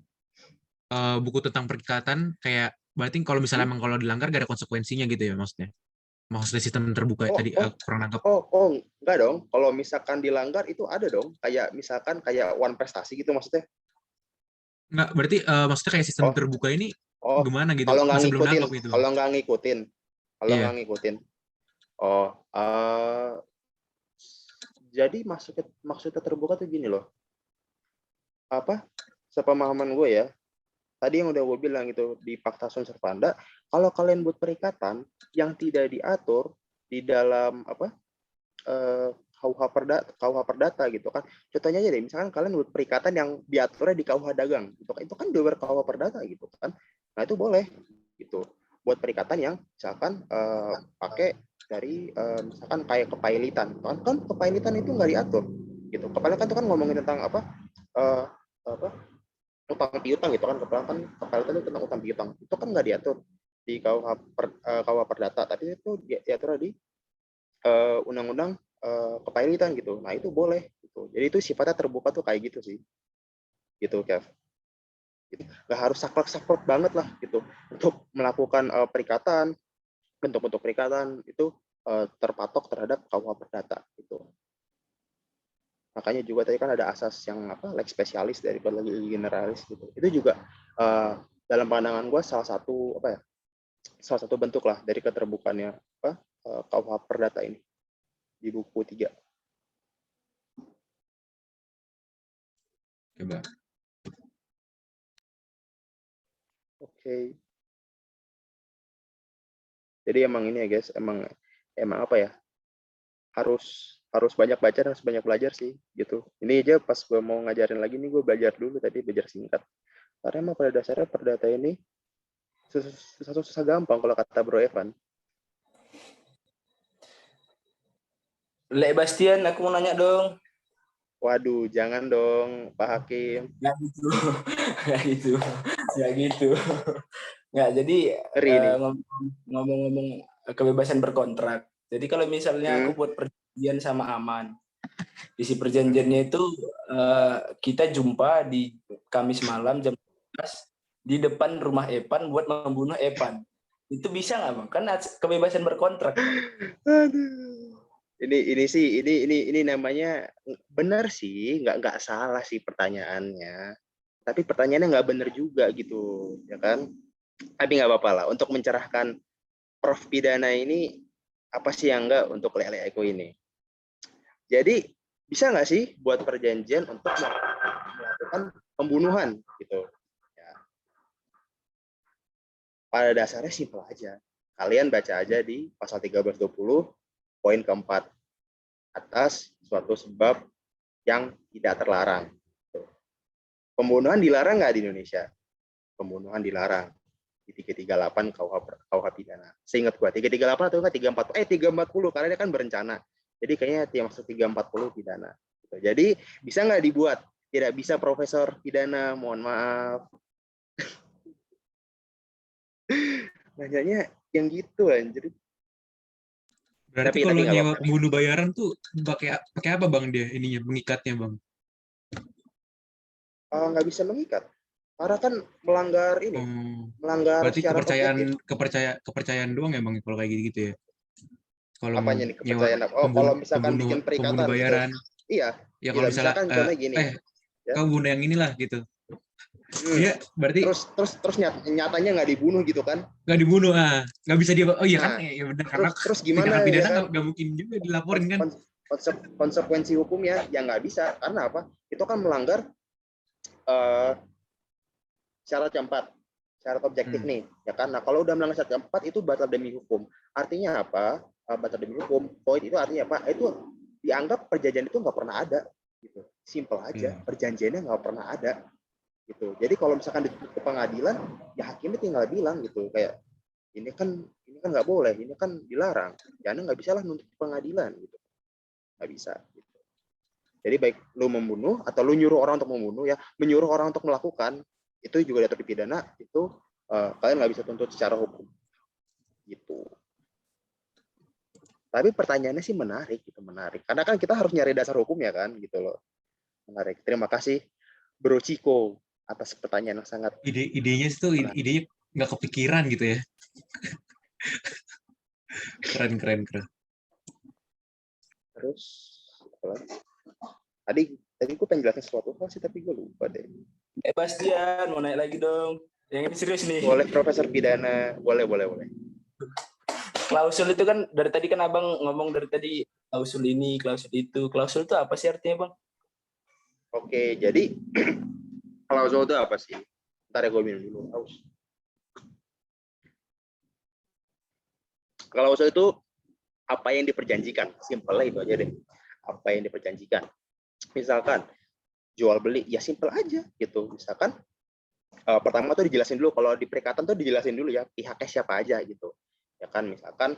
Buku tentang perikatan kayak berarti kalau misalnya emang kalau dilanggar gak ada konsekuensinya gitu ya maksudnya. Maksudnya sistem terbuka tadi kurang nangkep. Enggak dong. Kalau misalkan dilanggar itu ada dong. Kayak misalkan kayak one prestasi gitu maksudnya. Enggak, berarti maksudnya kayak sistem terbuka ini gimana gitu? Kalau nggak Masih belum ngikutin, nangkep gitu. kalau nggak Iya. ngikutin. Jadi maksudnya terbuka tuh gini loh. Sepemahaman gue ya, tadi yang udah gue bilang gitu di Pakta Sunt Servanda, kalau kalian buat perikatan yang tidak diatur di dalam KUH Perdata gitu kan. Contohnya aja deh, misalkan kalian buat perikatan yang diaturnya di KUH Dagang gitu kan. Itu kan di luar KUH Perdata gitu kan. Nah, itu boleh gitu. gitu. Buat perikatan yang misalkan pakai dari misalkan kayak kepailitan, kan kepailitan itu nggak diatur gitu. Kepailitan itu kan ngomongin tentang apa utang piutang gitu kan. Kepailitan itu tentang utang piutang, itu kan nggak diatur di KUH Perdata, tapi itu diatur di undang-undang kepailitan gitu. Nah itu boleh gitu. Jadi itu sifatnya terbuka tuh kayak gitu sih, gitu Kev. Nggak harus saklek banget lah gitu untuk melakukan perikatan, bentuk-bentuk perikatan itu terpatok terhadap KUH Perdata gitu. Makanya juga tadi kan ada asas yang lex spesialis daripada lagi generalis gitu. Itu juga dalam pandangan gue salah satu bentuk lah dari keterbukaannya KUH Perdata ini di buku 3. Coba. Oke. Jadi emang ini ya guys, emang harus banyak baca, harus banyak belajar sih gitu. Ini aja pas gue mau ngajarin lagi nih, gue belajar dulu tadi, belajar singkat. Karena emang pada dasarnya perdata ini susah gampang kalau kata Bro Evan. Lek Bastian, aku mau nanya dong. Waduh, jangan dong Pak Hakim. Nggak gitu. Nggak gitu. Nggak gitu. Nggak, jadi Ngeri nih. ngomong-ngomong kebebasan berkontrak. Jadi kalau misalnya aku buat perjanjian sama Aman, isi perjanjiannya itu kita jumpa di Kamis malam jam 11 di depan rumah Epan buat membunuh Epan. Itu bisa nggak, Bang? Kan kebebasan berkontrak. Aduh. Ini namanya benar sih, nggak salah sih pertanyaannya. Tapi pertanyaannya nggak benar juga gitu, ya kan? Tapi nggak apa-apa lah, untuk mencerahkan Prof Pidana ini apa sih yang enggak untuk lele Eko ini. Jadi bisa nggak sih buat perjanjian untuk melakukan pembunuhan gitu? Ya. Pada dasarnya simpel aja. Kalian baca aja di pasal 1320 poin keempat, atas suatu sebab yang tidak terlarang. Pembunuhan dilarang nggak di Indonesia? Pembunuhan dilarang di 338 KUH Pidana. Seingat gua 338 atau enggak 340 karena dia kan berencana. Jadi kayaknya yang masuk 340 pidana. Jadi bisa nggak dibuat? Tidak bisa Profesor Pidana, mohon maaf. Nanyanya yang gitu anjir. Berarti kalau nyewa pembunuh bayaran tuh pakai apa Bang dia ininya, mengikatnya Bang? Nggak bisa mengikat. Karena kan melanggar ini. Melanggar berarti secara kepercayaan doang ya Bang kalau kayak gitu ya. Kalau apanya nih kepercayaan? Kalau misalkan bikin perikatan bayaran. Gitu. Iya. Ya kalau misalkan gini. Kau bunuh yang inilah gitu. Iya, berarti terus nyatanya nggak dibunuh gitu kan? Nggak dibunuh, nggak bisa dia. Oh iya kan, ya benar, karena terus gimana pidana ya kan? nggak mungkin juga dilaporin kan? Konsekuensi hukumnya ya nggak bisa, karena apa? Itu kan melanggar syarat yang 4, syarat objektif nih, ya kan? Nah kalau udah melanggar syarat yang 4 itu batal demi hukum. Artinya apa? Batal demi hukum. Void itu artinya apa? Itu dianggap perjanjian itu nggak pernah ada. Gitu. Simple aja, perjanjiannya nggak pernah ada. Gitu. Jadi kalau misalkan dituntut ke pengadilan, ya hakimnya tinggal bilang gitu, kayak ini kan nggak boleh, ini kan dilarang, ya Anda nggak bisa lah nuntut ke pengadilan gitu, nggak bisa. Gitu. Jadi baik lu membunuh atau lu nyuruh orang untuk membunuh, ya menyuruh orang untuk melakukan itu juga diatur di pidana, itu kalian nggak bisa tuntut secara hukum. Gitu. Tapi pertanyaannya sih menarik, gitu, menarik. Karena kan kita harus nyari dasar hukum ya kan, gitu loh. Menarik. Terima kasih Bro Ciko atas pertanyaan yang sangat idenya itu idenya nggak kepikiran gitu ya. keren. Terus tadi gue pengen jelasin sesuatu hal sih tapi gue lupa deh. Bastian mau naik lagi dong. Yang ini serius nih. Boleh Profesor Pidana, boleh. Klausul itu kan dari tadi kan Abang ngomong dari tadi klausul ini, klausul itu. Klausul itu apa sih artinya, Bang? Oke, jadi klausul itu apa sih? Ntar ya gue minum dulu, haus. Klausul itu apa yang diperjanjikan, simple itu aja deh. Apa yang diperjanjikan. Misalkan jual beli, ya simple aja gitu. Misalkan pertama tuh dijelasin dulu, kalau di perikatan tuh dijelasin dulu ya pihaknya siapa aja gitu. Ya kan, misalkan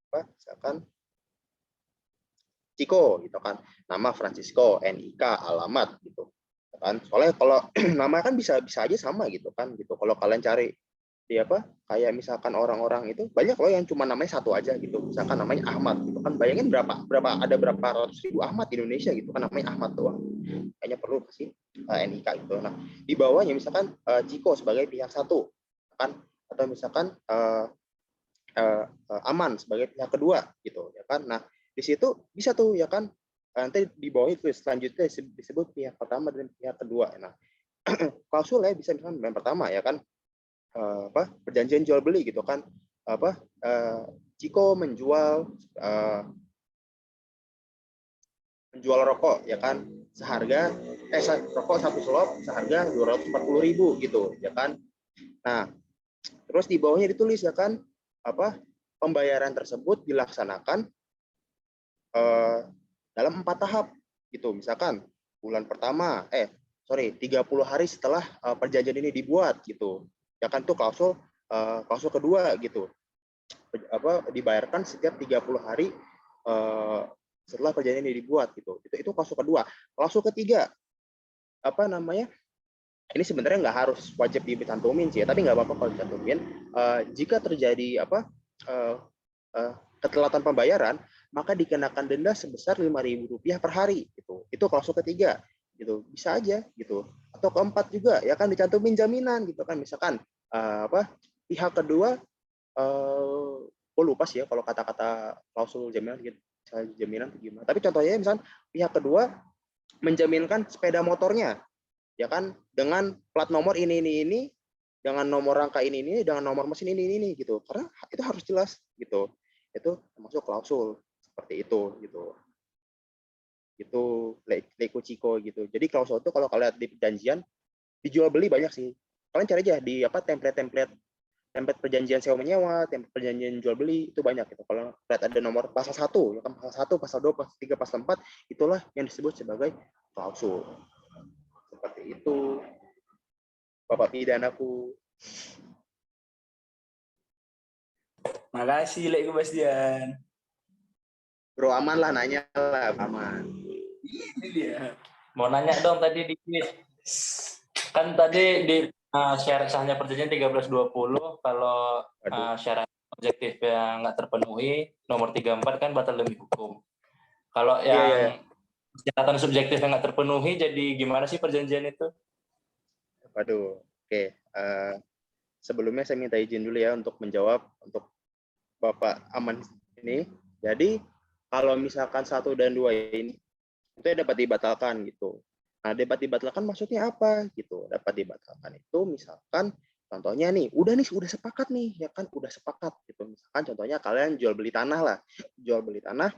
misalkan Ciko gitu kan, nama Francisco, NIK, alamat gitu kan. Soalnya kalau nama kan bisa aja sama gitu kan gitu. Kalau kalian cari di kayak misalkan orang-orang itu banyak loh yang cuma namanya satu aja gitu, misalkan namanya Ahmad gitu kan. Bayangin ada berapa ratus ribu Ahmad di Indonesia gitu kan, namanya Ahmad doang. Kayaknya perlu sih NIK gitu. Nah, di bawahnya misalkan Ciko sebagai pihak satu kan, atau misalkan Aman sebagai pihak kedua gitu ya kan. Nah, di situ bisa tuh ya kan, nanti di bawah itu selanjutnya disebut pihak pertama dan pihak kedua. Nah, klausul ya bisa misalkan yang pertama ya kan, perjanjian jual beli gitu kan, Ciko menjual rokok ya kan, seharga rokok satu slop seharga 240.000 gitu ya kan. Nah, terus di bawahnya ditulis ya kan, pembayaran tersebut dilaksanakan dalam 4 tahap gitu. Misalkan bulan pertama 30 hari setelah perjanjian ini dibuat gitu ya kan, tuh klausul kedua gitu, dibayarkan setiap 30 hari setelah perjanjian ini dibuat gitu. Itu klausul kedua. Klausul ketiga ini sebenarnya nggak harus wajib dicantumin sih ya, tapi nggak apa-apa kalau dicantumin. Jika terjadi ketelatan pembayaran, maka dikenakan denda sebesar Rp5.000 per hari gitu. Itu klausul ketiga gitu, bisa aja gitu. Atau keempat juga ya kan, dicantumin jaminan gitu kan, misalkan pihak kedua, gue lupa sih ya kalau kata-kata klausul jaminan gitu, jaminan gimana, tapi contohnya misalkan pihak kedua menjaminkan sepeda motornya ya kan, dengan plat nomor ini, dengan nomor rangka ini, dengan nomor mesin ini gitu. Karena itu harus jelas gitu. Itu termasuk klausul seperti itu gitu. Itu Leko Ciko gitu. Jadi klausul itu kalau kalian di perjanjian dijual beli banyak sih. Kalian cari aja di template perjanjian sewa menyewa, template perjanjian jual beli, itu banyak gitu. Kalau lihat ada nomor pasal 1, ya kan, pasal 1, pasal 2, pasal 3, pasal 4, itulah yang disebut sebagai klausul. Seperti itu, Bapak pidanaku. Makasih, Lek Bastian. Bro, aman lah, nanya lah, aman. Ini dia. Mau nanya dong tadi dikit. Kan tadi di syarat sahnya perjanjian 1320, kalau syarat objektif yang nggak terpenuhi, nomor 34 kan batal demi hukum. Kalau yang persyaratan subjektif yang nggak terpenuhi, jadi gimana sih perjanjian itu? Waduh, oke. Sebelumnya saya minta izin dulu ya untuk menjawab untuk Bapak Aman ini. Jadi kalau misalkan 1 dan 2 ini itu dapat dibatalkan gitu. Nah, dapat dibatalkan maksudnya apa gitu? Dapat dibatalkan itu misalkan contohnya nih, udah sepakat nih ya kan, udah sepakat gitu. Misalkan contohnya kalian jual beli tanah lah. Jual beli tanah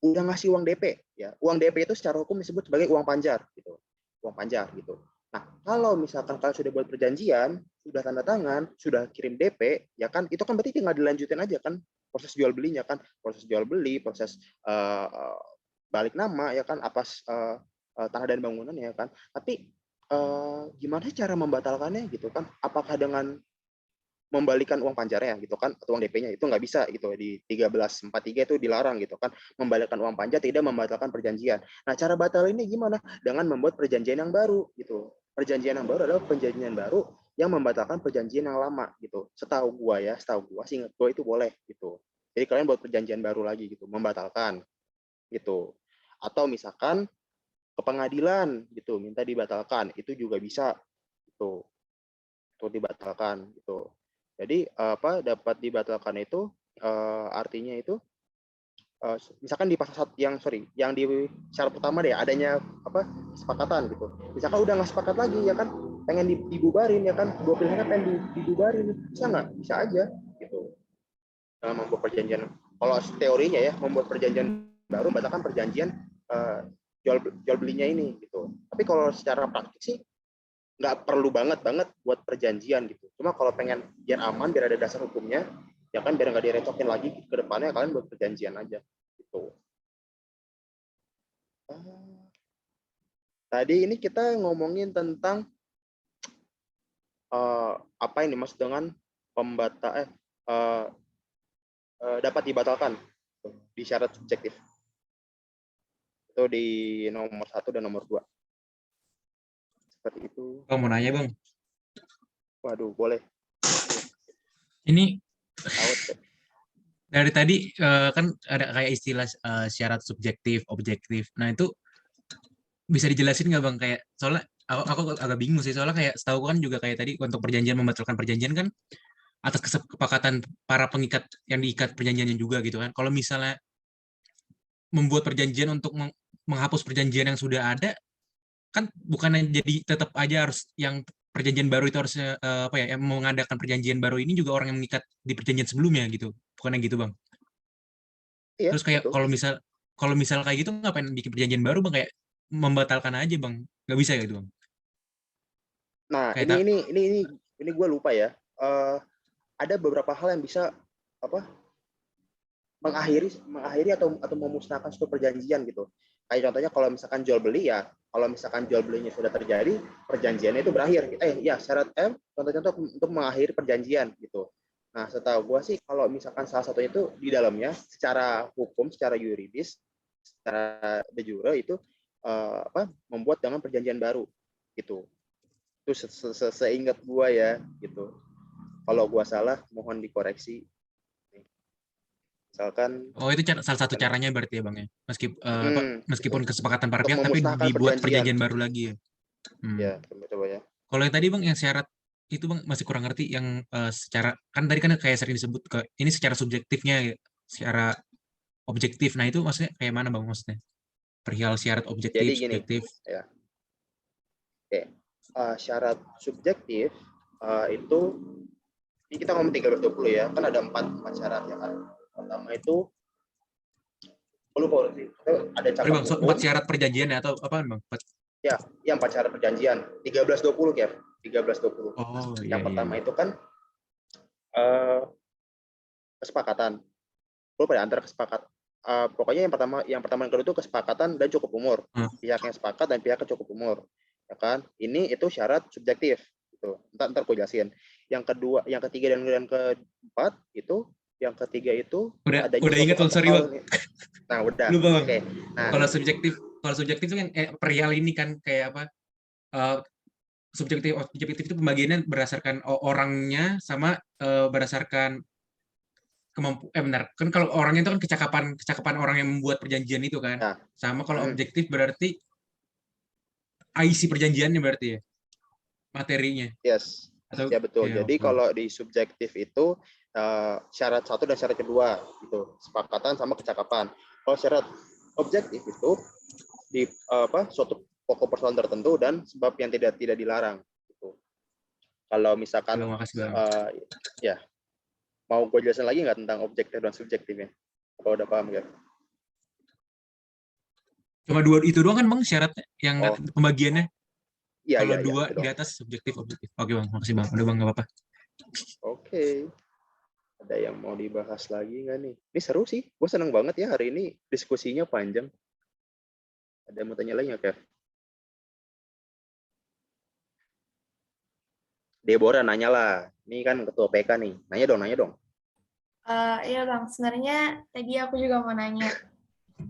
udah ngasih uang DP ya. Uang DP itu secara hukum disebut sebagai uang panjar gitu. Uang panjar gitu. Nah, kalau misalkan kalian sudah buat perjanjian, sudah tanda tangan, sudah kirim DP, ya kan, itu kan berarti tinggal dilanjutin aja kan proses jual belinya kan, proses jual beli, proses balik nama ya kan, tanah dan bangunan ya kan. Tapi gimana cara membatalkannya gitu kan? Apakah dengan membalikan uang panjarnya gitu kan, atau uang DP-nya? Itu nggak bisa gitu, di 1343 itu dilarang gitu kan, membalikkan uang panjar tidak membatalkan perjanjian. Nah, cara batal ini gimana? Dengan membuat perjanjian yang baru gitu. Perjanjian yang baru adalah perjanjian baru yang membatalkan perjanjian yang lama gitu. Setahu gua, seingat gua itu boleh gitu. Jadi kalian buat perjanjian baru lagi gitu, membatalkan gitu. Atau misalkan ke pengadilan gitu, minta dibatalkan, itu juga bisa gitu. Itu dibatalkan gitu. Jadi dapat dibatalkan itu artinya itu misalkan di pasal yang di syarat pertama deh, adanya kesepakatan gitu. Misalkan udah nggak sepakat lagi ya kan, pengen dibubarin ya kan, dua pihaknya pengen dibubarin, bisa nggak? Bisa aja gitu. Membuat perjanjian, kalau teorinya ya, membuat perjanjian baru membatalkan perjanjian jual belinya ini gitu. Tapi kalau secara praktik sih nggak perlu banget buat perjanjian gitu. Cuma kalau pengen biar aman, biar ada dasar hukumnya, ya kan, biar nggak direcokin lagi ke depannya, kalian buat perjanjian aja gitu. Tadi ini kita ngomongin tentang apa ini maksud dengan dapat dibatalkan di syarat subjektif. Itu di nomor 1 dan nomor 2. Seperti itu. Oh, mau nanya Bang, Waduh, boleh. ini Tahu. dari tadi kan ada kayak istilah syarat subjektif, objektif. Nah itu bisa dijelasin nggak Bang? Kayak soalnya aku agak bingung sih, soalnya kayak setahu kan juga kayak tadi untuk perjanjian membatalkan perjanjian kan atas kesepakatan para pengikat yang diikat perjanjiannya juga gitu kan. Kalau misalnya membuat perjanjian untuk menghapus perjanjian yang sudah ada, kan bukannya jadi tetap aja harus yang perjanjian baru itu harus apa ya, yang mengadakan perjanjian baru ini juga orang yang mengikat di perjanjian sebelumnya gitu. Bukannya gitu Bang? Iya, Terus kayak betul. kalau misal kayak gitu ngapain bikin perjanjian baru Bang, kayak membatalkan aja Bang. Nggak bisa gitu Bang. Nah, Kayak ini gue lupa ya. Ada beberapa hal yang bisa apa mengakhiri atau memusnahkan suatu perjanjian gitu. Kayak contohnya kalau misalkan jual beli ya, kalau misalkan jual belinya sudah terjadi, perjanjiannya itu berakhir. Syarat M contoh-contoh untuk mengakhiri perjanjian gitu. Nah, setahu gua sih kalau misalkan salah satunya itu di dalamnya secara hukum, secara yuridis, secara de jure itu membuat dengan perjanjian baru gitu. Itu seingat gua ya gitu. Kalau gua salah mohon dikoreksi. Misalkan oh itu salah satu caranya berarti ya Bang ya. gitu. Meskipun kesepakatan para Untuk pihak tapi memusnahkan dibuat perjanjian. perjanjian baru lagi ya. Ya, coba ya. Kalau yang tadi Bang yang syarat itu Bang masih kurang ngerti yang secara kan tadi kan kayak sering disebut ke ini secara subjektifnya ya, secara objektif. Nah, itu maksudnya kayak mana Bang maksudnya? Perihal syarat Jadi objektif, gini, subjektif. ya. Oke. Syarat subjektif itu ini kita ngomong 1320 ya. Kan ada 4 syarat ya kan. Pertama itu lupa sih. Ada Sorry cakup Bang, hukum. 4 syarat perjanjian atau apa Bang? Ya, 4 syarat perjanjian. 1320 Kev. 1320. Oh, Yang iya pertama iya. itu kan kesepakatan. Lupa ya antara kesepakat. Pokoknya yang pertama yang kedua itu kesepakatan dan cukup umur. Pihaknya sepakat dan pihaknya cukup umur. Ya kan? Ini itu syarat subjektif gitu. Ntar gue jelasin. Yang ketiga dan yang keempat itu yang ketiga itu adanya Udah suatu ingat Bang, sorry hal. Bang. Nah, udah. Lupa Bang. Oke. Nah, Kalau subjektif itu kan perihal ini kan kayak apa? Objektif itu pembagiannya berdasarkan orangnya sama berdasarkan benar kan, kalau orangnya itu kan kecakapan orang yang membuat perjanjian itu kan, nah, sama kalau objektif berarti isi perjanjiannya berarti ya, materinya yes. atau Ya betul. ya Jadi oke. kalau di subjektif itu syarat 1 dan syarat kedua gitu, kesepakatan sama kecakapan. Kalau syarat objektif itu di suatu pokok persoalan tertentu dan sebab yang tidak dilarang gitu. Kalau misalkan Makasih Bang. ya mau gue jelasin lagi nggak tentang objektif dan subjektifnya? Apa udah paham ya? Cuma dua itu doang kan Bang syaratnya yang pembagiannya? Iya, Kalau iya, dua itu di doang. atas subjektif objektif. Oke Bang, makasih Bang. Udah Bang, nggak apa-apa. Oke. Ada yang mau dibahas lagi nggak nih? Ini seru sih. Gue seneng banget ya hari ini diskusinya panjang. Ada yang mau tanya lagi nggak, Kev? Deborah nanya lah. Ini kan ketua PK nih. Nanya dong. Iya Bang, sebenarnya tadi aku juga mau nanya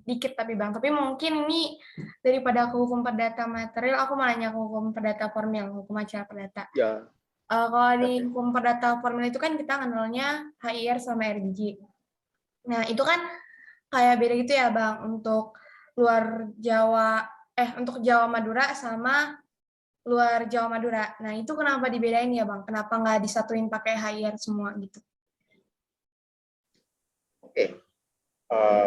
dikit tapi Bang, tapi mungkin ini daripada ke hukum perdata material, aku mau nanya ke hukum perdata formil, hukum acara perdata. Ya. Kalau di hukum perdata formil itu kan kita kenalnya HIR sama RBG. Nah, itu kan kayak beda gitu ya Bang, untuk luar Jawa, untuk Jawa Madura sama luar Jawa Madura. Nah, itu kenapa dibedain ya Bang? Kenapa nggak disatuin pakai HIR semua gitu? Oke.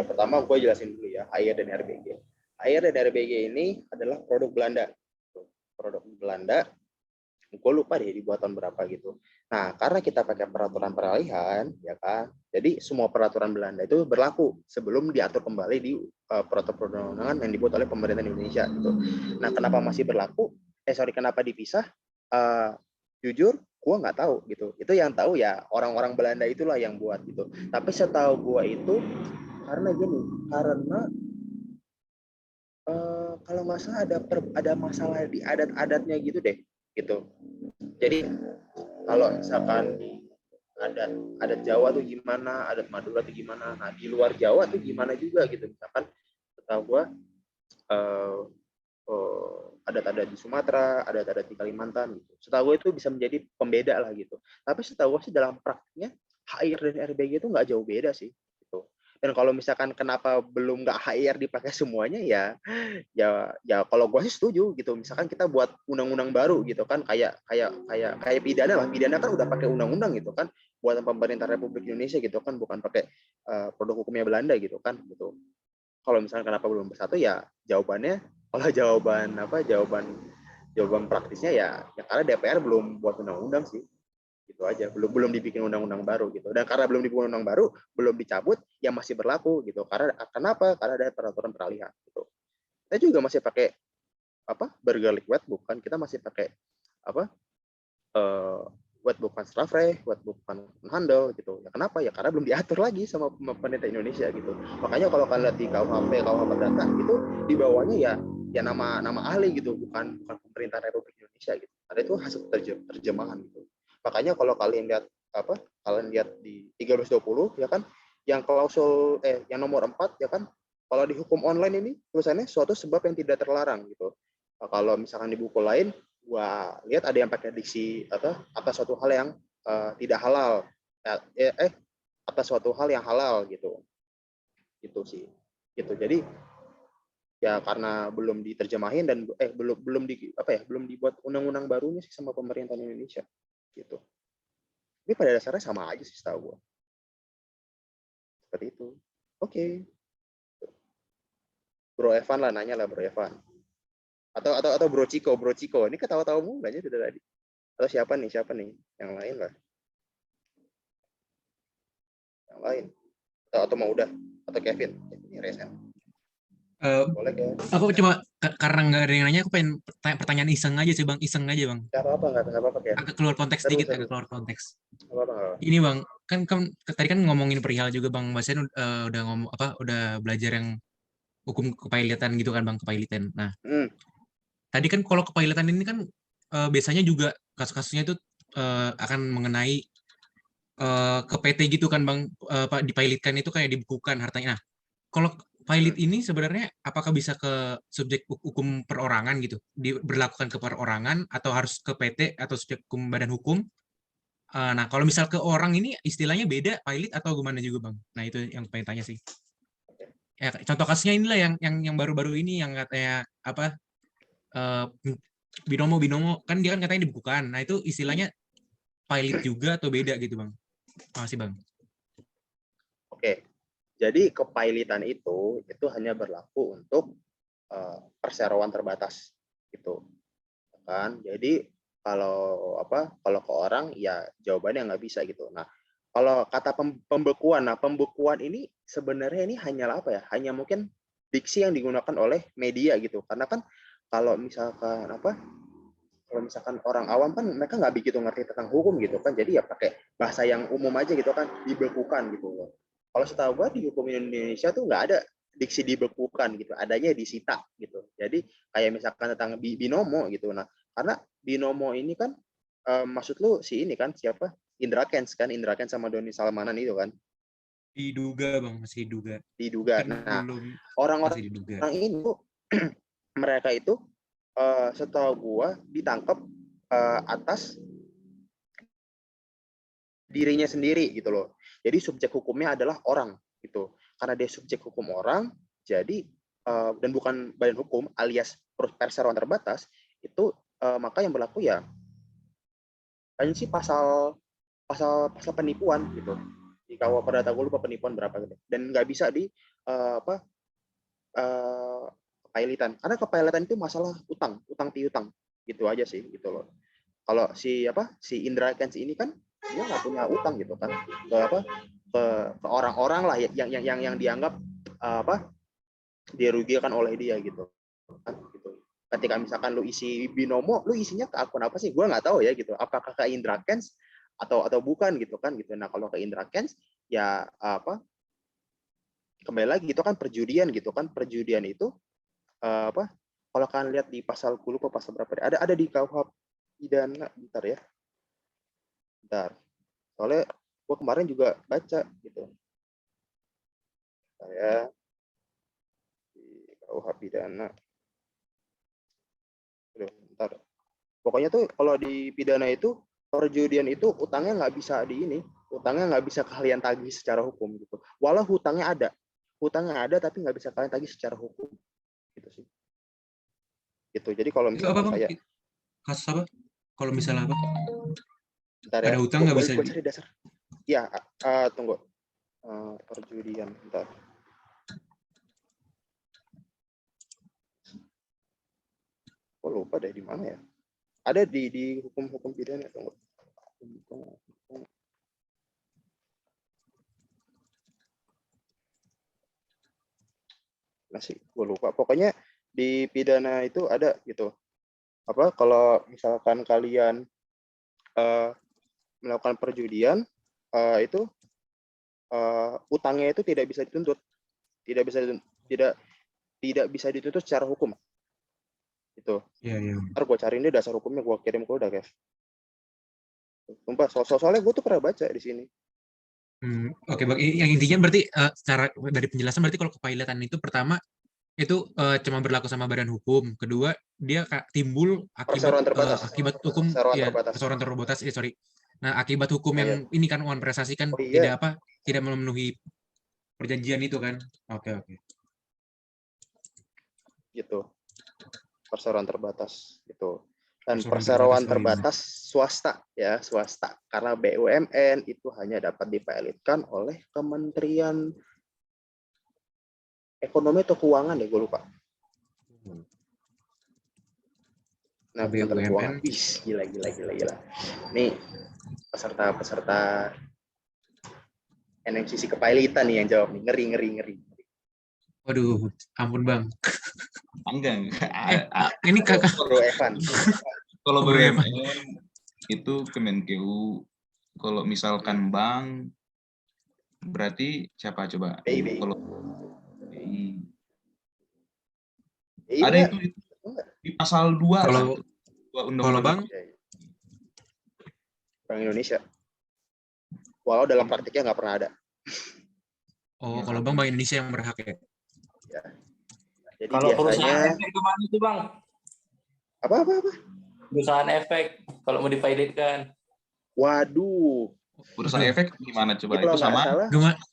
Pertama gue jelasin dulu ya, HIR dan RBG. HIR dan RBG ini adalah produk Belanda. Produk Belanda, gue lupa deh dibuat tahun berapa gitu. Nah, karena kita pakai peraturan peralihan, ya kan, jadi semua peraturan Belanda itu berlaku sebelum diatur kembali di peraturan perundang-undangan yang dibuat oleh pemerintah Indonesia gitu. Nah, kenapa masih berlaku? Kenapa dipisah? Jujur, gue nggak tahu gitu. Itu yang tahu ya orang-orang Belanda itulah yang buat gitu. Tapi setahu gue itu karena kalau nggak salah ada masalah di adat-adatnya gitu deh, gitu. Jadi kalau misalkan di adat Jawa tuh gimana, adat Madura tuh gimana, nah di luar Jawa tuh gimana juga gitu. Misalkan setahu gue adat-adat di Sumatera, adat-adat di Kalimantan gitu. Setahu gue itu bisa menjadi pembeda lah gitu. Tapi setahu gue sih dalam praktiknya HIR dan RBG itu nggak jauh beda sih gitu. Dan kalau misalkan kenapa belum nggak HIR dipakai semuanya ya kalau gue sih setuju gitu. Misalkan kita buat undang-undang baru gitu kan, kayak pidana lah. Pidana kan udah pakai undang-undang gitu kan, buatan pemerintah Republik Indonesia gitu kan, bukan pakai produk hukumnya Belanda gitu kan gitu. Kalau misalkan kenapa belum bersatu ya jawabannya, kalau jawaban praktisnya ya karena DPR belum buat undang-undang sih, gitu aja. Belum dibikin undang-undang baru gitu, dan karena belum dibikin undang baru, belum dicabut, ya masih berlaku gitu. Karena kenapa? Karena ada peraturan peralihan gitu. Kita juga masih pakai bergelik wetbook kan, kita masih pakai wetbook Strafrecht, wetbook handle gitu. Ya kenapa? Ya karena belum diatur lagi sama pemerintah Indonesia gitu. Makanya kalau kalian lihat di KUHP Perdata itu di bawahnya ya nama ahli gitu, bukan pemerintah Republik Indonesia gitu. Ada itu hasil terjemahan gitu. Makanya kalau kalian lihat di 1320 ya kan, yang klausul yang nomor 4 ya kan, kalau di hukum online ini tulisannya suatu sebab yang tidak terlarang gitu. Nah, kalau misalkan di buku lain gua lihat ada yang pakai diksi atas suatu hal yang tidak halal, atas suatu hal yang halal gitu sih gitu. Jadi ya karena belum diterjemahin dan belum dibuat undang-undang barunya sih sama pemerintah Indonesia gitu. Ini pada dasarnya sama aja sih setahu gua, seperti itu. Oke. Bro Evan lah, nanya lah Bro Evan, atau Bro Ciko ini ketawa-tawa mulu nanya dari tadi. Atau siapa nih yang lain lah, yang lain atau mau udah, atau Kevin ini resen boleh ya. Aku cuma karena nggak ada yang nanya, aku pengen pertanyaan iseng aja sih bang, iseng aja bang. Nggak apa-apa Kevin. Agak keluar konteks Seru. dikit, agak keluar konteks. Nggak apa-apa. Ini bang, kan tadi kan ngomongin perihal juga bang, Mas Yan udah ngomong udah belajar yang hukum kepailitan gitu kan bang, kepailitan. Nah, tadi kan kalau kepailitan ini kan biasanya juga kasus-kasusnya itu akan mengenai ke PT gitu kan bang, dipailitkan itu kayak dibukukan hartanya. Nah, kalau pilot ini sebenarnya apakah bisa ke subjek hukum perorangan gitu, diberlakukan ke perorangan atau harus ke PT atau subjek hukum badan hukum? Nah, kalau misal ke orang ini istilahnya beda pilot atau gimana juga bang? Nah, itu yang pengen tanya sih. Ya, contoh kasusnya inilah yang baru-baru ini yang katanya binomo kan dia kan katanya dibukukan. Nah, itu istilahnya pilot juga atau beda gitu bang? Makasih bang. Oke, jadi kepailitan itu hanya berlaku untuk perseroan terbatas gitu kan. Jadi kalau ke orang ya jawabannya nggak bisa gitu. Nah, kalau kata pembekuan, pembekuan ini sebenarnya ini hanyalah hanya mungkin diksi yang digunakan oleh media gitu. Karena kan kalau misalkan orang awam kan mereka nggak begitu ngerti tentang hukum gitu kan, jadi ya pakai bahasa yang umum aja gitu kan, dibekukan gitu loh. Kalau setahu gue di hukum Indonesia tuh nggak ada diksi dibekukan gitu, adanya disita gitu. Jadi kayak misalkan tentang binomo gitu. Nah, karena binomo ini kan maksud lu si ini kan siapa? Indra Kents sama Doni Salmanan itu kan? Diduga bang, masih diduga. Kan nah, belum orang-orang ini tuh mereka itu setahu gua ditangkap atas dirinya sendiri gitu loh. Jadi subjek hukumnya adalah orang gitu. Karena dia subjek hukum orang, jadi dan bukan badan hukum alias perseroan terbatas, itu maka yang berlaku ya hanya sih pasal penipuan gitu. Di KUH Perdata gue lupa penipuan berapa gitu. Dan nggak bisa di kepailitan. Karena kepailitan itu masalah utang piutang gitu aja sih gitu loh. Kalau si Indra Kents ini kan dia nggak punya utang gitu kan ke orang-orang lah yang dianggap dirugikan oleh dia gitu kan gitu. Ketika misalkan lu isi binomo, lu isinya ke akun apa sih? Gue nggak tahu ya gitu. Apakah ke Indra Kents atau bukan gitu kan gitu. Nah, kalau ke Indra Kents ya kembali lagi itu kan perjudian gitu kan. Perjudian itu apa? Kalau kalian lihat di pasal, gue lupa pasal berapa, ada di KUH pidana, bentar ya. Bentar. Soalnya gue kemarin juga baca gitu. Saya di KUH pidana. Aduh, bentar. Pokoknya tuh kalau di pidana itu perjudian itu utangnya nggak bisa utangnya nggak bisa kalian tagih secara hukum gitu. Walau hutangnya ada tapi nggak bisa kalian tagih secara hukum gitu sih. Gitu. Jadi kalau Itu apa, misalkan Bang? kayak, Kasus apa? Kalau misalnya apa? bentar ya, Ada hutang nggak bisa. gue cari dasar. Ya, tunggu. Perjudian, bentar. Gue lupa deh di mana ya. Ada di hukum pidana, tunggu. Masih gue lupa. Pokoknya di pidana itu ada gitu. Apa kalau misalkan kalian melakukan perjudian itu utangnya itu tidak bisa dituntut, tidak bisa dituntut secara hukum. Itu. Iya. Ntar gue cari ini dasar hukumnya, gue kirim ke udah, guys. Sumpah, soalnya gue tuh pernah baca di sini. Oke, Bang. Yang intinya berarti secara dari penjelasan berarti kalau kepilotan itu pertama itu cuma berlaku sama badan hukum. Kedua, dia timbul Perseroan terbatas. akibat hukum perseroan terbatas. Sorry. Nah, akibat hukum Nah, yang ya. ini kan Wan prestasi kan Oh, iya. tidak memenuhi perjanjian itu kan. Oke. Gitu. Perseroan terbatas gitu. Dan Perseroan perseroan terbatas, terbatas swasta ya, swasta. Karena BUMN itu hanya dapat dipilotkan oleh Kementerian Ekonomi atau Keuangan deh, gue lupa. Nah, Kementerian Keuangan. BUMN. Wih, gila. Nih peserta NMCC kepilotan nih yang jawab nih. Ngeri. Waduh, ampun Bang. Enggak. Ini kakak. Bro Evan. Kalau Bro Evan. BUMN itu Kemenkeu. Kalau misalkan bank, berarti siapa coba? BI. Kalau BI. Iya, Ada itu di pasal 2 Kalau Bang? Bank Indonesia. Walau dalam praktiknya nggak pernah ada. Oh, kalau Bang Indonesia yang berhak ya? Ya. Jadi Kalau perusahaan biasanya efek kemana itu Bang? apa? Perusahaan efek kalau mau dipilotkan. Waduh. Bursa efek gimana coba? Kalau Itu sama? salah,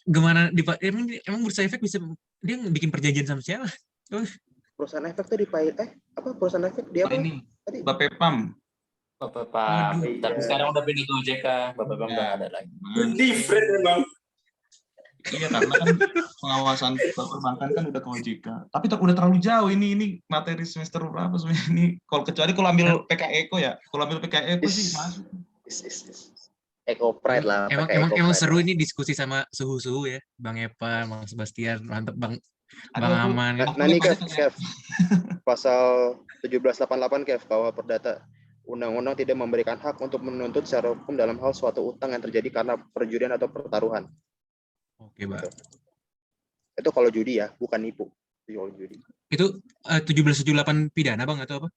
Gimana emang bursa efek bisa dia bikin perjanjian sama siapa? perusahaan efek tuh perusahaan efek dia apa? Ini Tadi Bapepam. Bapepam. Waduh. Tapi sekarang udah pindah ke OJK. Bapepam udah ada lagi. Different memang. Iya, karena kan pengawasan perbankan kan udah ke OJK. Tapi udah terlalu jauh ini materi semester berapa sebenarnya ini? Kalau ambil PK Eko ya, kalau ambil PK Eko sih masuk. Eco Pride lah. Emang seru ini diskusi sama suhu-suhu ya, Bang Epa, Bang Sebastian, mantep Bang Aman. Nah ini Kev, pasal 1788 Kev, KUH Perdata. Undang-undang tidak memberikan hak untuk menuntut secara hukum dalam hal suatu utang yang terjadi karena perjudian atau pertaruhan. Oke, Bang. Itu kalau judi ya, bukan nipu. Itu kalau judi. Itu 1778 pidana Bang atau apa?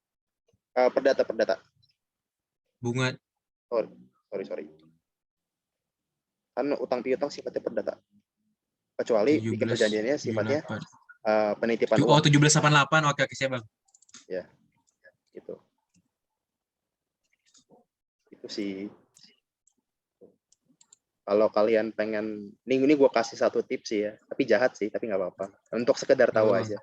Perdata. Bunga. Sorry. Kan utang piutang sifatnya perdata. Kecuali bikin perjanjiannya sifatnya penitipan uang. Oh, 1788. Oke, siap, Bang. Ya. Gitu. Itu sih. Kalau kalian pengen, ini gue kasih satu tips sih ya, tapi jahat sih, tapi nggak apa-apa. Untuk sekedar tahu aja.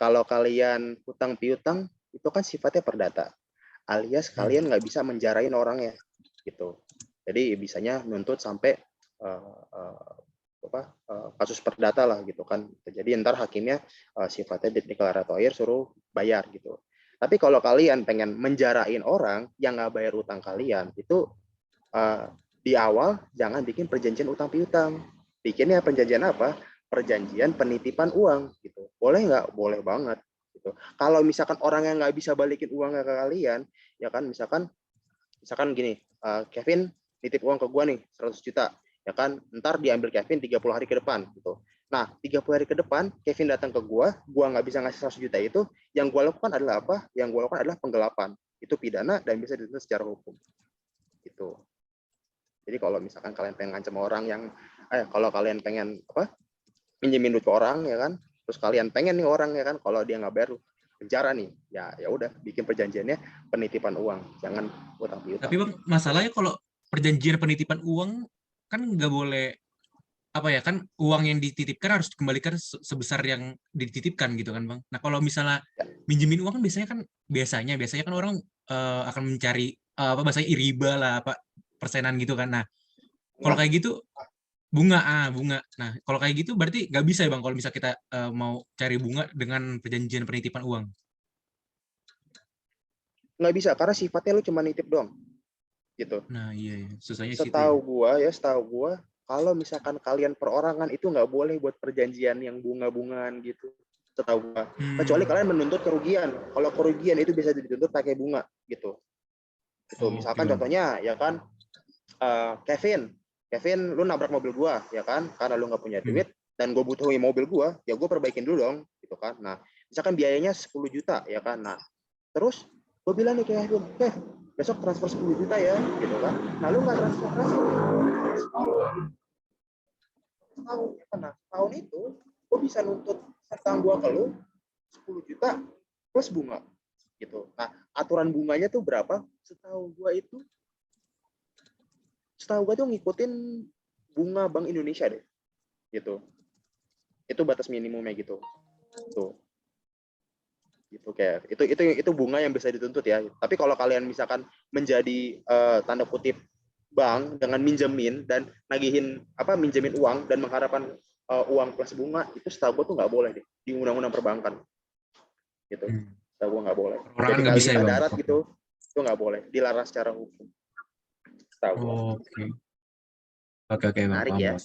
Kalau kalian hutang piutang, itu kan sifatnya perdata, alias kalian nggak bisa menjarain orangnya, gitu. Jadi bisanya nuntut sampai kasus perdata lah, gitu kan. Jadi ntar hakimnya sifatnya deklaratoir suruh bayar gitu. Tapi kalau kalian pengen menjarain orang yang nggak bayar utang kalian, itu di awal jangan bikin perjanjian utang piutang. Bikinnya perjanjian apa? Perjanjian penitipan uang gitu. Boleh nggak? Boleh banget gitu. Kalau misalkan orang yang nggak bisa balikin uangnya ke kalian, ya kan misalkan gini, Kevin nitip uang ke gua nih 100 juta, ya kan ntar diambil Kevin 30 hari ke depan gitu. Nah, 30 hari ke depan, Kevin datang ke gua nggak bisa ngasih 100 juta itu, yang gua lakukan adalah apa? Yang gua lakukan adalah penggelapan. Itu pidana dan bisa dituntut secara hukum. Gitu. Jadi kalau misalkan kalian pengen ngancam orang yang, kalau kalian pengen minjemin duit ke orang ya kan, terus kalian pengen nih orang ya kan, kalau dia nggak bayar penjara nih, ya udah bikin perjanjiannya penitipan uang, jangan utang piutang. Tapi Bang, masalahnya kalau perjanjian penitipan uang kan nggak boleh kan uang yang dititipkan harus dikembalikan sebesar yang dititipkan gitu kan Bang. Nah kalau misalnya minjemin uang kan biasanya kan orang akan mencari bahasanya riba lah, persenan gitu kan. Nah kalau kayak gitu bunga. Nah kalau kayak gitu berarti nggak bisa ya Bang kalau misalnya kita mau cari bunga dengan perjanjian penitipan uang. Nggak bisa karena sifatnya lu cuma nitip doang gitu. Nah iya susahnya situ Setahu gua kalau misalkan kalian perorangan itu nggak boleh buat perjanjian yang bunga-bungaan gitu, setahu gua. Kecuali kalian menuntut kerugian. Kalau kerugian itu bisa dituntut pakai bunga gitu. Itu misalkan contohnya ya kan, Kevin lu nabrak mobil gua ya kan, karena lu nggak punya duit dan gue butuhin mobil gua, ya gue perbaikin dulu dong gitu kan. Nah misalkan biayanya 10 juta ya kan, nah terus gue bilang nih kayak Kevin, besok transfer 10 juta ya gitu kan, nah lu nggak transfer tahun itu gue bisa nuntut hutang gua ke lu 10 juta plus bunga gitu. Nah aturan bunganya tuh berapa? Setahu gua tuh ngikutin bunga Bank Indonesia deh gitu. Itu batas minimumnya gitu. Tuh. Gitu kayak itu bunga yang bisa dituntut ya. Tapi kalau kalian misalkan menjadi tanda kutip bank dengan minjemin dan nagihin minjemin uang dan mengharapkan uang plus bunga, itu setahu gue tuh nggak boleh deh di undang-undang perbankan gitu. Setahu gue nggak boleh. Jadi nggak bisa ya Bang? darat gitu itu nggak boleh, dilarang secara hukum. Setahu gue. Oke Bang. Menarik ya.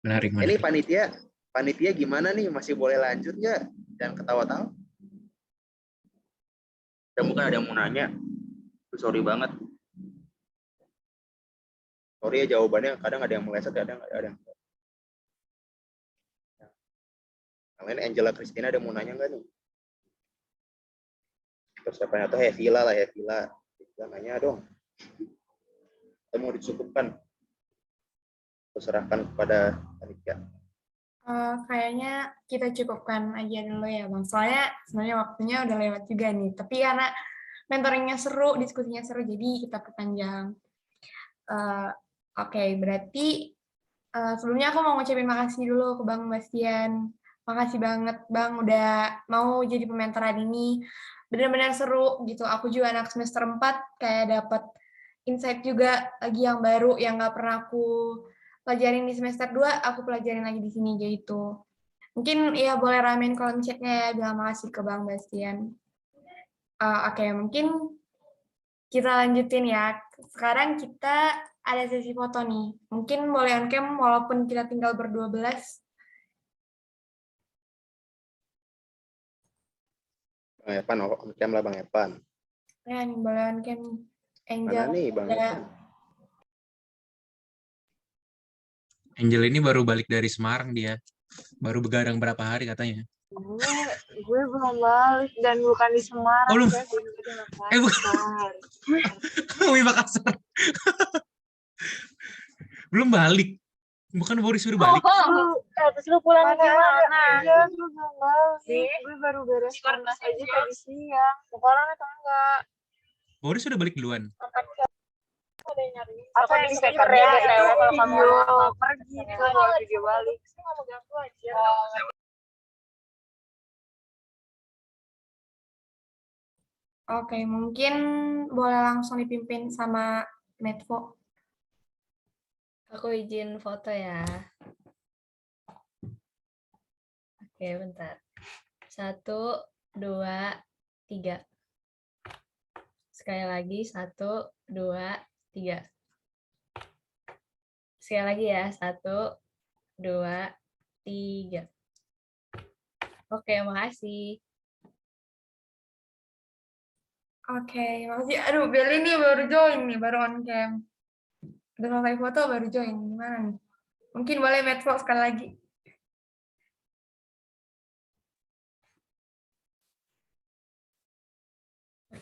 Menarik. Ini panitia gimana nih, masih boleh lanjut nggak? Jangan ketawa-tawa. Dan mungkin ada yang mau nanya. Sorry banget. Sorry ya jawabannya kadang ada yang meleset, kadang ada yang. Yang lain Angela Christina ada mau nanya nggak nih? Terus siapa atau Hevila lah, Hevila nanya dong. Kita mau dicukupkan. Serahkan kepada panitia. Kayaknya kita cukupkan aja dulu ya Bang. Soalnya sebenarnya waktunya udah lewat juga nih. Tapi karena mentoringnya seru, diskusinya seru, jadi kita perpanjang. Oke, berarti sebelumnya aku mau ngucapin makasih dulu ke Bang Bastian. Makasih banget Bang udah mau jadi pementor hari ini. Benar-benar seru gitu. Aku juga anak semester 4 kayak dapat insight juga lagi yang baru yang nggak pernah aku pelajarin di semester 2, aku pelajarin lagi di sini gitu. Mungkin ya boleh ramein kolom chatnya ya, bilang makasih ke Bang Bastian. Oke, mungkin kita lanjutin ya. Sekarang kita ada sesi foto nih. Mungkin boleh on cam walaupun kita tinggal ber-12. Bang Evan, on cam lah Bang Evan. Ya, nih boleh on cam. Angel. Mana nih Bang Evan? Angel ini baru balik dari Semarang dia. Baru begadang berapa hari katanya. Gue belum balik dan bukan di Semarang. Oh, belum. Bukan. Di Makassar. Belum balik. Bukan baru disuruh balik. Terus lu pulang gimana? Iya, gue belum balik. Gue baru beres kelas aja tadi siang. Sekolah atau enggak? Baru sudah balik duluan. Apa yang bisa kerja kalau kamu pergi ke video balik? Saya nggak mau ganggu aja. Oke, mungkin boleh langsung dipimpin sama Medvo. Aku izin foto ya. Oke, bentar. 1, 2, 3. Sekali lagi 1, 2, 3. Sekali lagi ya, 1, 2, 3. Oke, makasih. Oke, makasih. Aduh, Beli nih baru join nih, baru on cam. Udah selesai foto baru join, gimana nih? Mungkin boleh Medvo sekali lagi.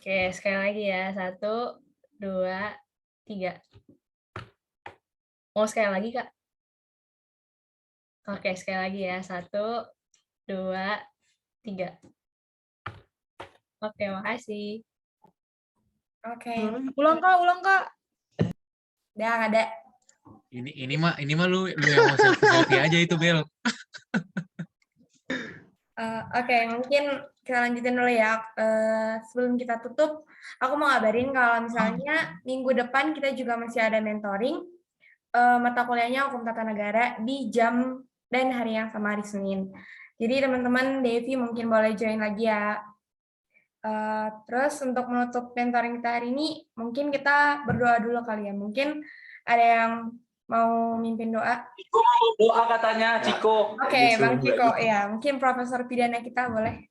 Oke, sekali lagi ya. 1, 2, 3. Mau sekali lagi, Kak? Oke, sekali lagi ya. 1, 2, 3. Oke, makasih. Oke. Ulang Kak. Udah nggak ada. Ini mah lu yang mau selfie aja itu, Bel. Oke, mungkin kita lanjutin dulu ya. Sebelum kita tutup, aku mau ngabarin kalau misalnya minggu depan kita juga masih ada mentoring mata kuliahnya Hukum Tata Negara di jam dan hari yang sama, hari Senin. Jadi teman-teman Devi mungkin boleh join lagi ya. Terus untuk menutup mentoring kita hari ini, mungkin kita berdoa dulu kali ya. Mungkin ada yang mau mimpin doa? Doa katanya, Ciko. Oke, Bang Ciko. Ya, mungkin Profesor Pidana kita boleh.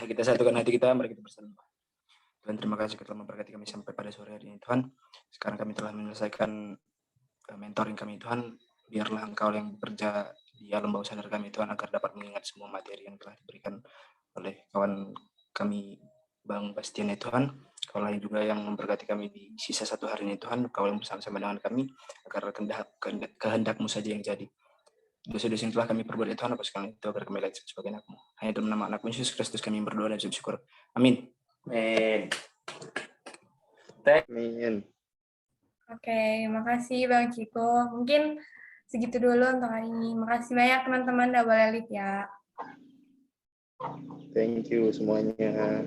Kita satukan hati kita, mari kita bersama. Tuhan, terima kasih telah memberkati kami sampai pada sore hari ini, Tuhan. Sekarang kami telah menyelesaikan mentoring kami, Tuhan. Biarlah Engkau yang bekerja di alam bawah sadar kami, Tuhan, agar dapat mengingat semua materi yang telah diberikan oleh kawan kami, Bang Bastian, ya Tuhan. Kau lain juga yang memberkati kami di sisa satu hari ini, Tuhan. Kau yang bersama-sama dengan kami, agar kehendak-Mu saja yang jadi. Dosa-dosa yang telah kami perbuat, Tuhan, apa sekali itu agar kami layak sebagai anak-Mu. Hanya dalam nama anak-Mu Yesus Kristus kami berdoa dan bersyukur. Amin. Amin. Amin. Oke, makasih Bang Ciko. Mungkin segitu dulu untuk hari ini. Makasih banyak teman-teman Double Elite ya. Thank you semuanya.